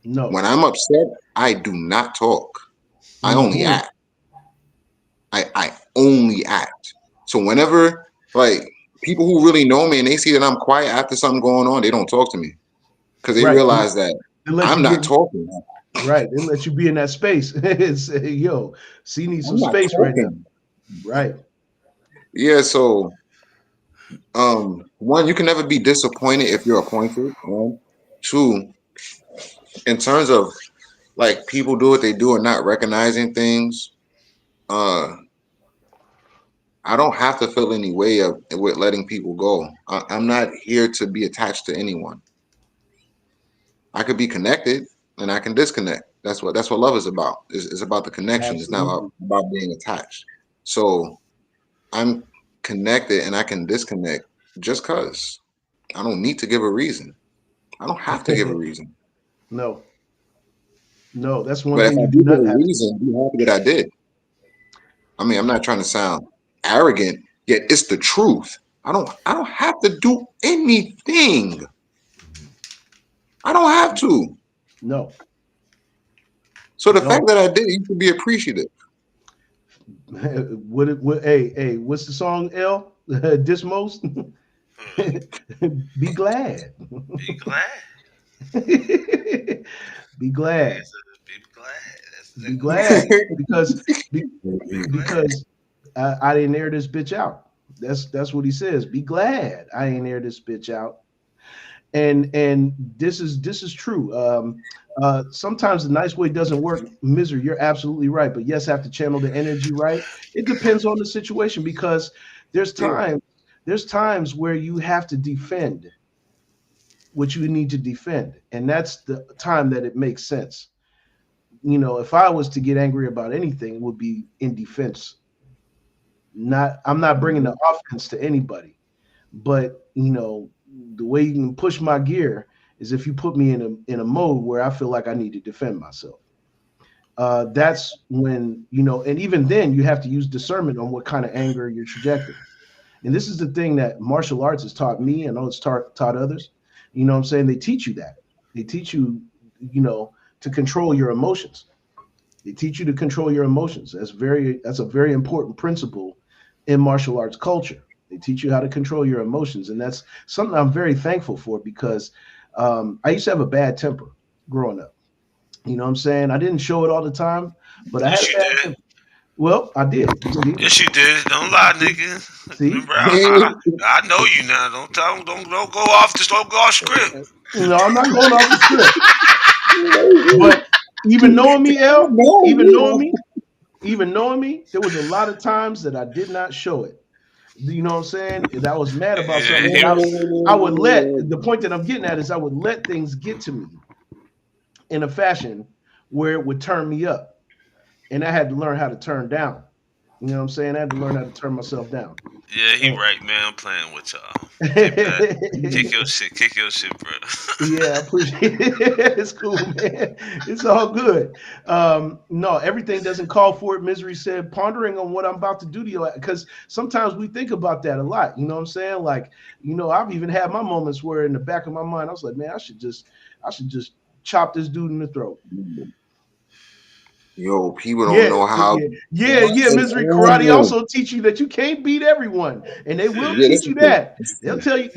No. When I'm upset, I do not talk. I only act. I only act. So whenever, like, people who really know me and they see that I'm quiet after something going on, they don't talk to me, because they realize that I'm not talking. Right. They let you be in that space. It's, yo, C needs some space right now. Right. Yeah, so one, you can never be disappointed if you're appointed. One. Two, in terms of like people do what they do and not recognizing things, I don't have to feel any way with letting people go. I'm not here to be attached to anyone. I could be connected and I can disconnect. That's what love is about. It's about the connection. It's not about being attached. So I'm connected and I can disconnect just because. I don't need to give a reason. I don't have to give a reason. No, that's one But thing if I you do do give not a have. reason, be happy that I did. I mean, I'm not trying to sound arrogant, yet it's the truth. I don't have to do anything. I don't have to. No. So the fact that I did, you should be appreciative. Hey, what's the song, L? Dismos? Be glad. Be glad. Be glad. Be glad because I didn't air this bitch out. That's what he says. Be glad I ain't air this bitch out. And this is true. Sometimes the nice way doesn't work. Misery, you're absolutely right. But yes, have to channel the energy right. It depends on the situation, because there's times where you have to defend what you need to defend, and that's the time that it makes sense. You know, if I was to get angry about anything, it would be in defense. I'm not bringing the offense to anybody, but you know, the way you can push my gear is if you put me in a mode where I feel like I need to defend myself. That's when, you know, and even then you have to use discernment on what kind of anger you're trajecting. And this is the thing that martial arts has taught me, and I know it's taught others. You know what I'm saying? They teach you that. They teach you, you know, to control your emotions. They teach you to control your emotions. That's a very important principle in martial arts culture. They teach you how to control your emotions, and that's something I'm very thankful for, because I used to have a bad temper growing up. You know what I'm saying? I didn't show it all the time, but I had a bad temper. Well, I did. See? Yes, you did. Don't lie, nigga. See? Remember, I know you now. Don't go off. Just don't go off script. No, I'm not going off the script. But even knowing me, L, even knowing me, there was a lot of times that I did not show it. You know what I'm saying? If I was mad about something, I would let, the point that I'm getting at is I would let things get to me in a fashion where it would turn me up. And I had to learn how to turn down. You know what I'm saying? I had to learn how to turn myself down. Yeah, he right, man. I'm playing with y'all. Kick your shit, bro. Yeah, I appreciate it. It's cool, man. It's all good. No, everything doesn't call for it. Misery said, pondering on what I'm about to do to you, because sometimes we think about that a lot. You know what I'm saying? Like, you know, I've even had my moments where in the back of my mind, I was like, man, I should just chop this dude in the throat. Yo, people don't know how. Yeah. Misery Karate also teach you that you can't beat everyone, and they will teach you that. They'll tell you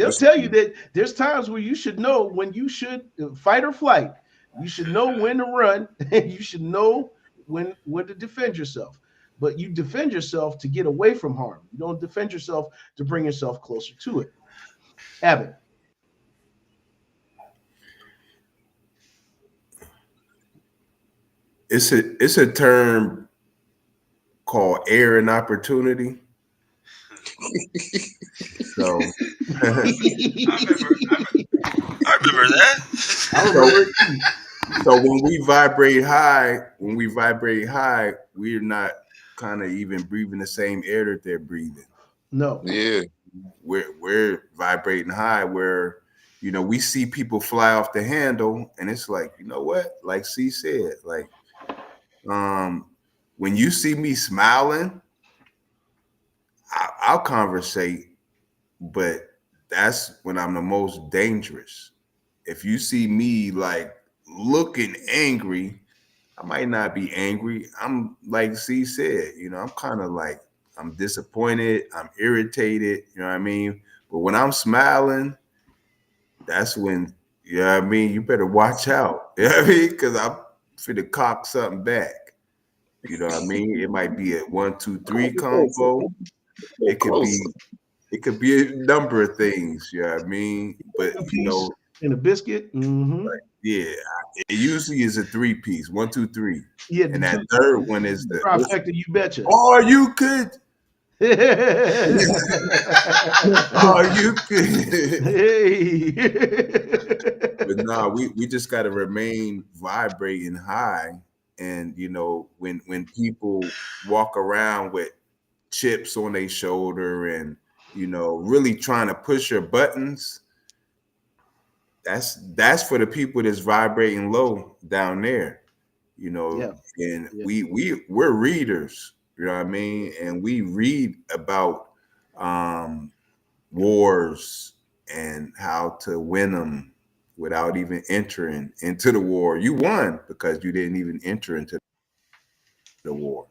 that there's times where you should know when you should fight or flight. You should know when to run, and you should know when to defend yourself. But you defend yourself to get away from harm. You don't defend yourself to bring yourself closer to it. Abbott. It's a term called air and opportunity. So I remember that. I remember it too. So when we vibrate high, we're not kind of even breathing the same air that they're breathing. No. Yeah. We're vibrating high where, you know, we see people fly off the handle, and it's like, you know what? Like C said, like, when you see me smiling, I'll conversate, but that's when I'm the most dangerous. If you see me like looking angry, I might not be angry. I'm like C said, you know, I'm kind of like, I'm disappointed, I'm irritated, you know what I mean? But when I'm smiling, that's when, you know what I mean, you better watch out. You know what I mean? Because I'm finna cock something back. You know what I mean? It might be a 1, 2, 3 combo. It could be a number of things, you know what I mean? But you know, in a biscuit. Mm-hmm. Like, yeah, it usually is a 3-piece, 1, 2, 3. Yeah, and that third one is the trifecta. You betcha. Oh, you could. Oh, you could. Hey. But no, we just got to remain vibrating high, and you know, when people walk around with chips on their shoulder and you know really trying to push your buttons, that's for the people that's vibrating low down there, you know. Yeah. And we're readers, you know what I mean, and we read about wars and how to win them without even entering into the war. You won because you didn't even enter into the war.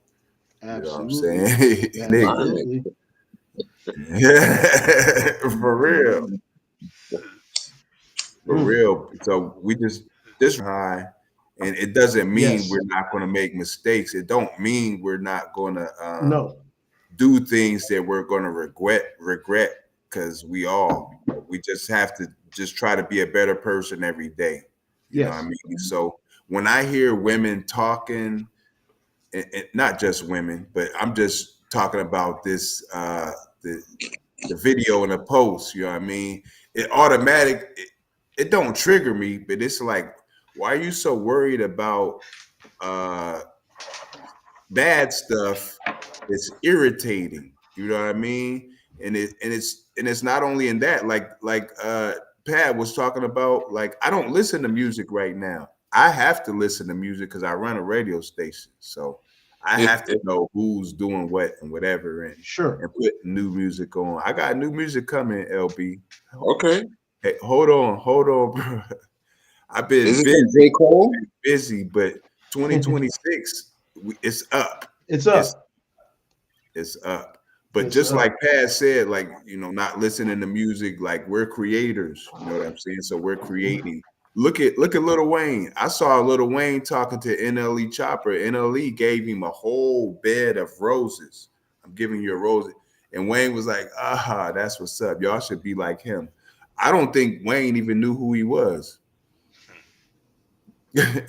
Absolutely. You know what I'm saying? Absolutely. Yeah, for real. For real. So we just high, and it doesn't mean we're not going to make mistakes. It don't mean we're not going to do things that we're going to regret, because we just have to just try to be a better person every day. You know what I mean? So when I hear women talking, and not just women, but I'm just talking about this the video and the post, you know what I mean? It don't trigger me, but it's like, why are you so worried about bad stuff? It's irritating, you know what I mean? And it's not only in that, like Pat was talking about, like, I don't listen to music right now. I have to listen to music because I run a radio station. So I have to know who's doing what and whatever, and put new music on. I got new music coming, LB. Okay. Hey, hold on, bro. I've been busy, but 2026, it's up. It's up. It's up. But just like Pat said, like, you know, not listening to music, like, we're creators. You know what I'm saying? So we're creating. Look at Lil Wayne. I saw Lil Wayne talking to NLE Chopper. NLE gave him a whole bed of roses. I'm giving you a rose. And Wayne was like, that's what's up. Y'all should be like him. I don't think Wayne even knew who he was. I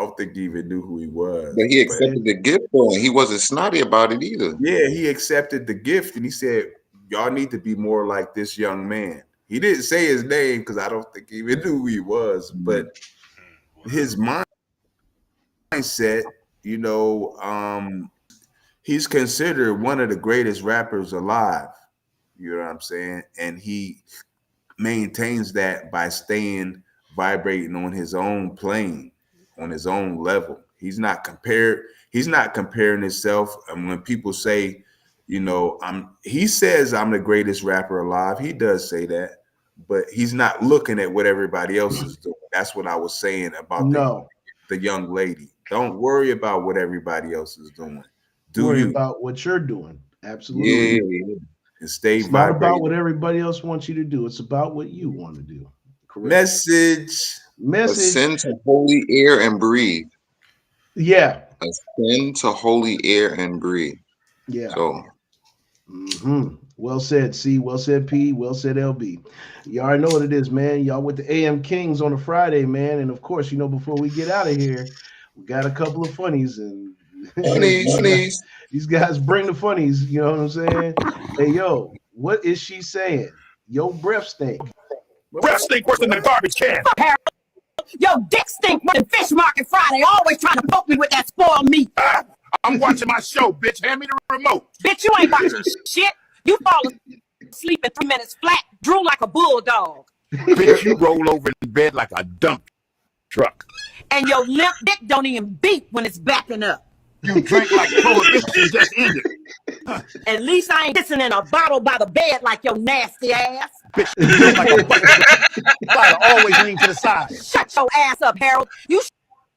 don't think he even knew who he was. But he accepted the gift, though, and he wasn't snotty about it either. Yeah, he accepted the gift, and he said, y'all need to be more like this young man. He didn't say his name because I don't think he even knew who he was, but his mindset, you know, he's considered one of the greatest rappers alive. You know what I'm saying? And he maintains that by staying vibrating on his own plane, on his own level. He's not comparing himself. And when people say, you know, he says I'm the greatest rapper alive. He does say that, but he's not looking at what everybody else is doing. That's what I was saying about the young lady. Don't worry about what everybody else is doing. Worry about what you're doing. Absolutely. Yeah. And stay It's not about what everybody else wants you to do. It's about what you want to do. Correct. Message. Ascend to holy air and breathe. Yeah. Ascend to holy air and breathe. Yeah. So. Well said, C. Well said, P. Well said, LB. You already know what it is, man. Y'all with the AM Kings on a Friday, man. And of course, you know, before we get out of here, we got a couple of funnies, and Funnies. These guys bring the funnies. You know what I'm saying? Hey, yo, what is she saying? Your breath stink. Breath stink worse than the garbage can. Yo, dick stink more than Fish Market Friday. Always trying to poke me with that spoiled meat. I'm watching my show, bitch. Hand me the remote. Bitch, you ain't watching shit. You fall asleep in 3 minutes flat, drool like a bulldog. Bitch, you roll over in bed like a dump truck. And your limp dick don't even beat when it's backing up. You drink like prohibition just ended. At least I ain't kissing in a bottle by the bed like your nasty ass. Bitch, you look like a bucket. Always lean to the side. Shut your ass up, Harold. You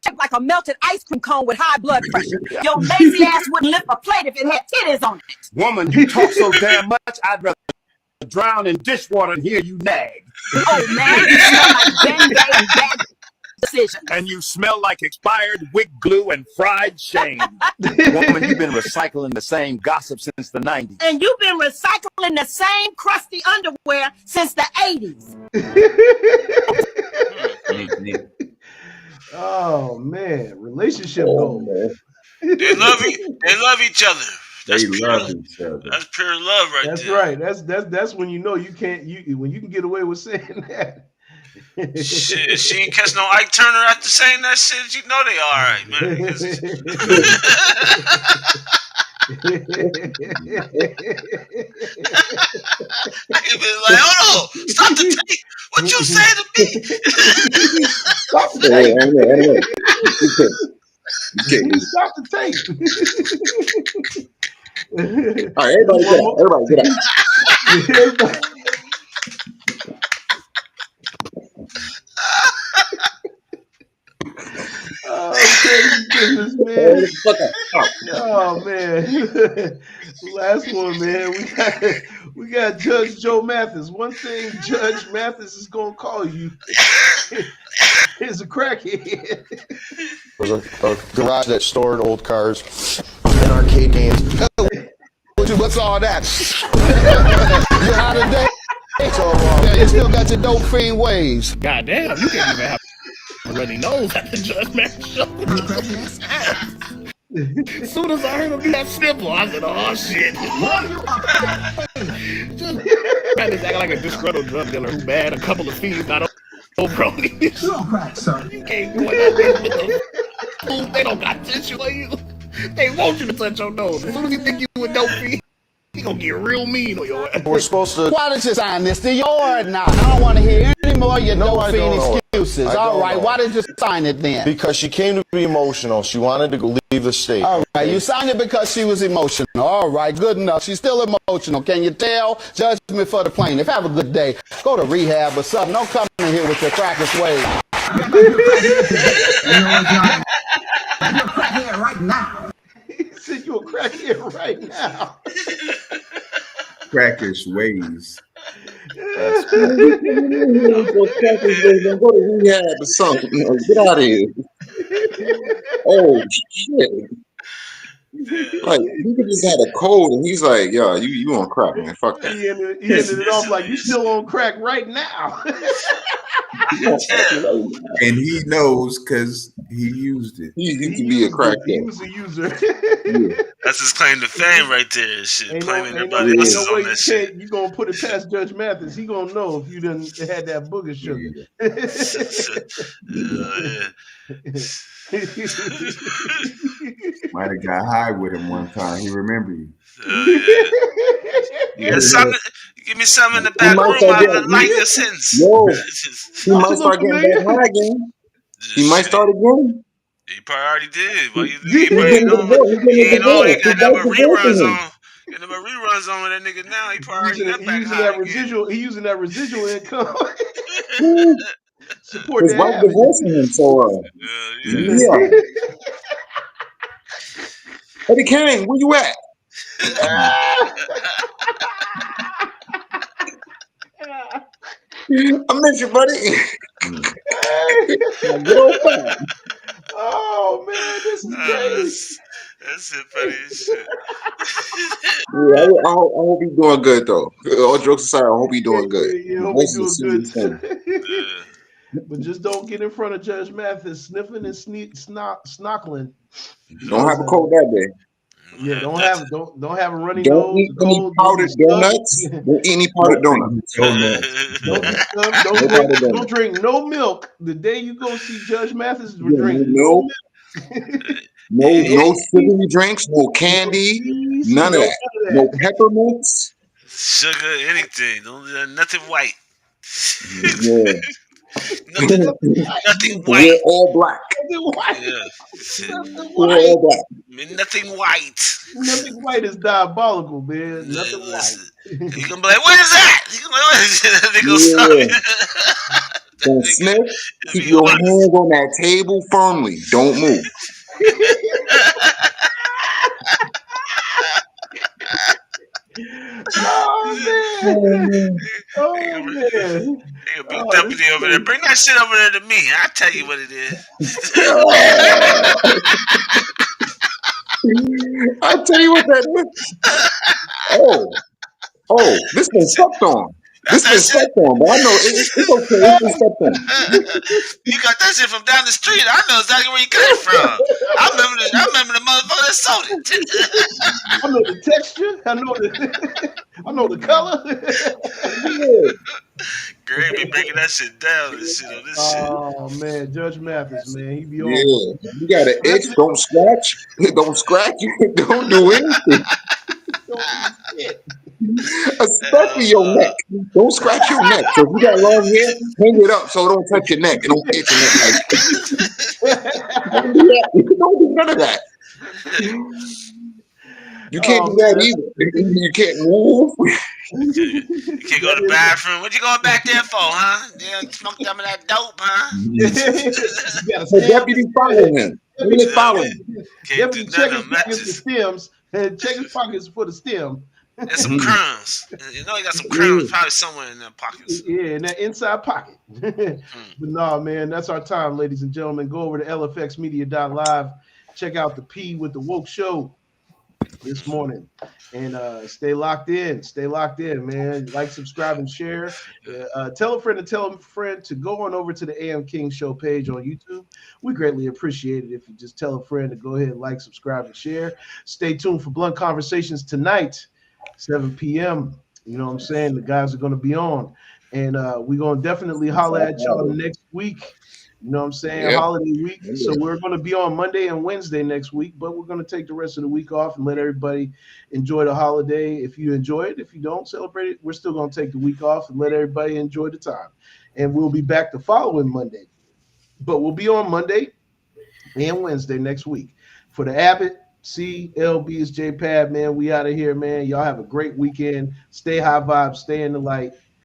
shaped like a melted ice cream cone with high blood pressure. Your lazy ass wouldn't lift a plate if it had titties on it. Woman, you talk so damn much, I'd rather drown in dishwater than hear you nag. Oh, man, you smell like Bengay and bad decisions. And you smell like expired wig glue and fried shame. Woman, you've been recycling the same gossip since the 90s. And you've been recycling the same crusty underwear since the 80s. Oh man, relationship goals. They love each other. They love each other. That's pure love, right That's there. right. That's when you know you can't. When you can get away with saying that. Shit, she ain't catch no Ike Turner after saying that shit. You know they all right, man. He been like, hold on, stop the tape. What you say to me? Stop the tape. Stop the tape. All right, everybody get out. Everybody get out. Oh, goodness, man. Oh man. Last one, man. We got Judge Joe Mathis. One thing Judge Mathis is gonna call you is a crackhead. It was a garage that stored old cars and arcade games. What's all that? You out of date? So you still got your dope fiend ways. Goddamn, you can't even have runny nose at the Judge Mathis show. As soon as I heard him do that sniffle, I said, oh shit. Mathis acting like a disgruntled drug dealer who bad a couple of fiends not old bronies. You don't crack, son. You can't go in that bitch with them. They don't got tissue on you. They want you to touch your nose. As soon as you think you a dope fiend, he gonna get real mean on your ass. We're supposed to. Why did you sign this? To yours now. I don't want to hear any more of your dope fiend excuses. All right, why did you sign it then? Because she came to be emotional. She wanted to leave the state. All right, you signed it because she was emotional. All right, good enough. She's still emotional. Can you tell? Judgment for the plaintiff. Have a good day. Go to rehab or something. Don't come in here with your crackers ways. You're a crackhead right now. He said you're a crackhead right now. Crackish ways. Go to rehab or something. Get out of here. Oh shit. Like he could just had a cold and he's like, yo, you on crack, man. Fuck that. He ended it off like you still on crack right now. And he knows because he used it. He can be a crackhead. He was a user. That's his claim to fame right there and shit. Claiming everybody else is on that shit. You gonna put it past Judge Mathis. He gonna know if you done had that booger sugar. Might have got high with him one time. He remember you. Give me some in the back room. I like your sentence. Yo, he might start getting back high again. He might start again. He probably already did. But he ain't know he got them reruns on. Got them reruns on with that nigga now. He probably already got back high again. He using that residual income. Support his wife divorcing him, so yeah. Eddie Kane, where you at? I miss you, buddy. Oh man, this is crazy. That's it, funny as shit. Yeah, I hope he's doing good though. All jokes aside, I hope he's doing good. Yeah, I hope he's doing good. But just don't get in front of Judge Mathis sniffing and snockling. Don't have a cold that day. Yeah, don't have a runny Don't nose. eat any powdered donuts. Don't eat any powdered donuts. Don't drink no milk the day you go see Judge Mathis. Drink no milk. No sugary drinks, no candy, none of that. No peppermints. Sugar, anything. Don't nothing white. Yeah. Nothing We're white. all black. Yeah. We're all black. Nothing white. Nothing white is diabolical, man. Nothing white. You gonna be like, what is that? You gonna be like, what is that? They go Don't sniff. Keep your hands on that table firmly. Don't move. Oh man! He'll be deputy over there. Bring that shit over there to me. I'll tell you what it is. I'll tell you what that is. Oh, this been stepped on. This been stepped on, but I know it's okay. It's been stepped on. You got that shit from down the street. I know exactly where you got it from. I remember the motherfucker that sold it. I know the texture. I know the color. Greg be breaking that shit down and shit on this shit. Oh man, Judge Mathis, man, he be on. Yeah, you got an itch. Don't scratch. Don't scratch. Don't do anything. Especially your neck. Don't scratch your neck. So if you got long hair, hang it up so it don't touch your neck. It don't hit your neck like that. Don't do none of that. You can't do that either. You can't move. You can't go to the bathroom. What you going back there for, huh? Yeah, smoke some of that dope, huh? The deputy follow him. Really follow him. Deputy check his pockets for stems. Check his pockets for the stem. And some crumbs. You know he got some crumbs probably somewhere in their pockets. Yeah, in that inside pocket. But no, man, that's our time, ladies and gentlemen. Go over to lfxmedia.live. Check out the P with the Woke Show this morning. And stay locked in. Stay locked in, man. Like, subscribe, and share. Tell a friend to tell a friend to go on over to the AM King Show page on YouTube. We greatly appreciate it if you just tell a friend to go ahead and like, subscribe, and share. Stay tuned for Blunt Conversations tonight, 7 p.m. You know what I'm saying? The guys are going to be on. And we're going to definitely holler at y'all next week. You know what I'm saying? Yep. Holiday week. So we're going to be on Monday and Wednesday next week, but we're going to take the rest of the week off and let everybody enjoy the holiday. If you enjoy it, if you don't celebrate it, we're still going to take the week off and let everybody enjoy the time. And we'll be back the following Monday. But we'll be on Monday and Wednesday next week. For the Abbott, CLB is J-Pad, man. We out of here, man. Y'all have a great weekend. Stay high vibes. Stay in the light.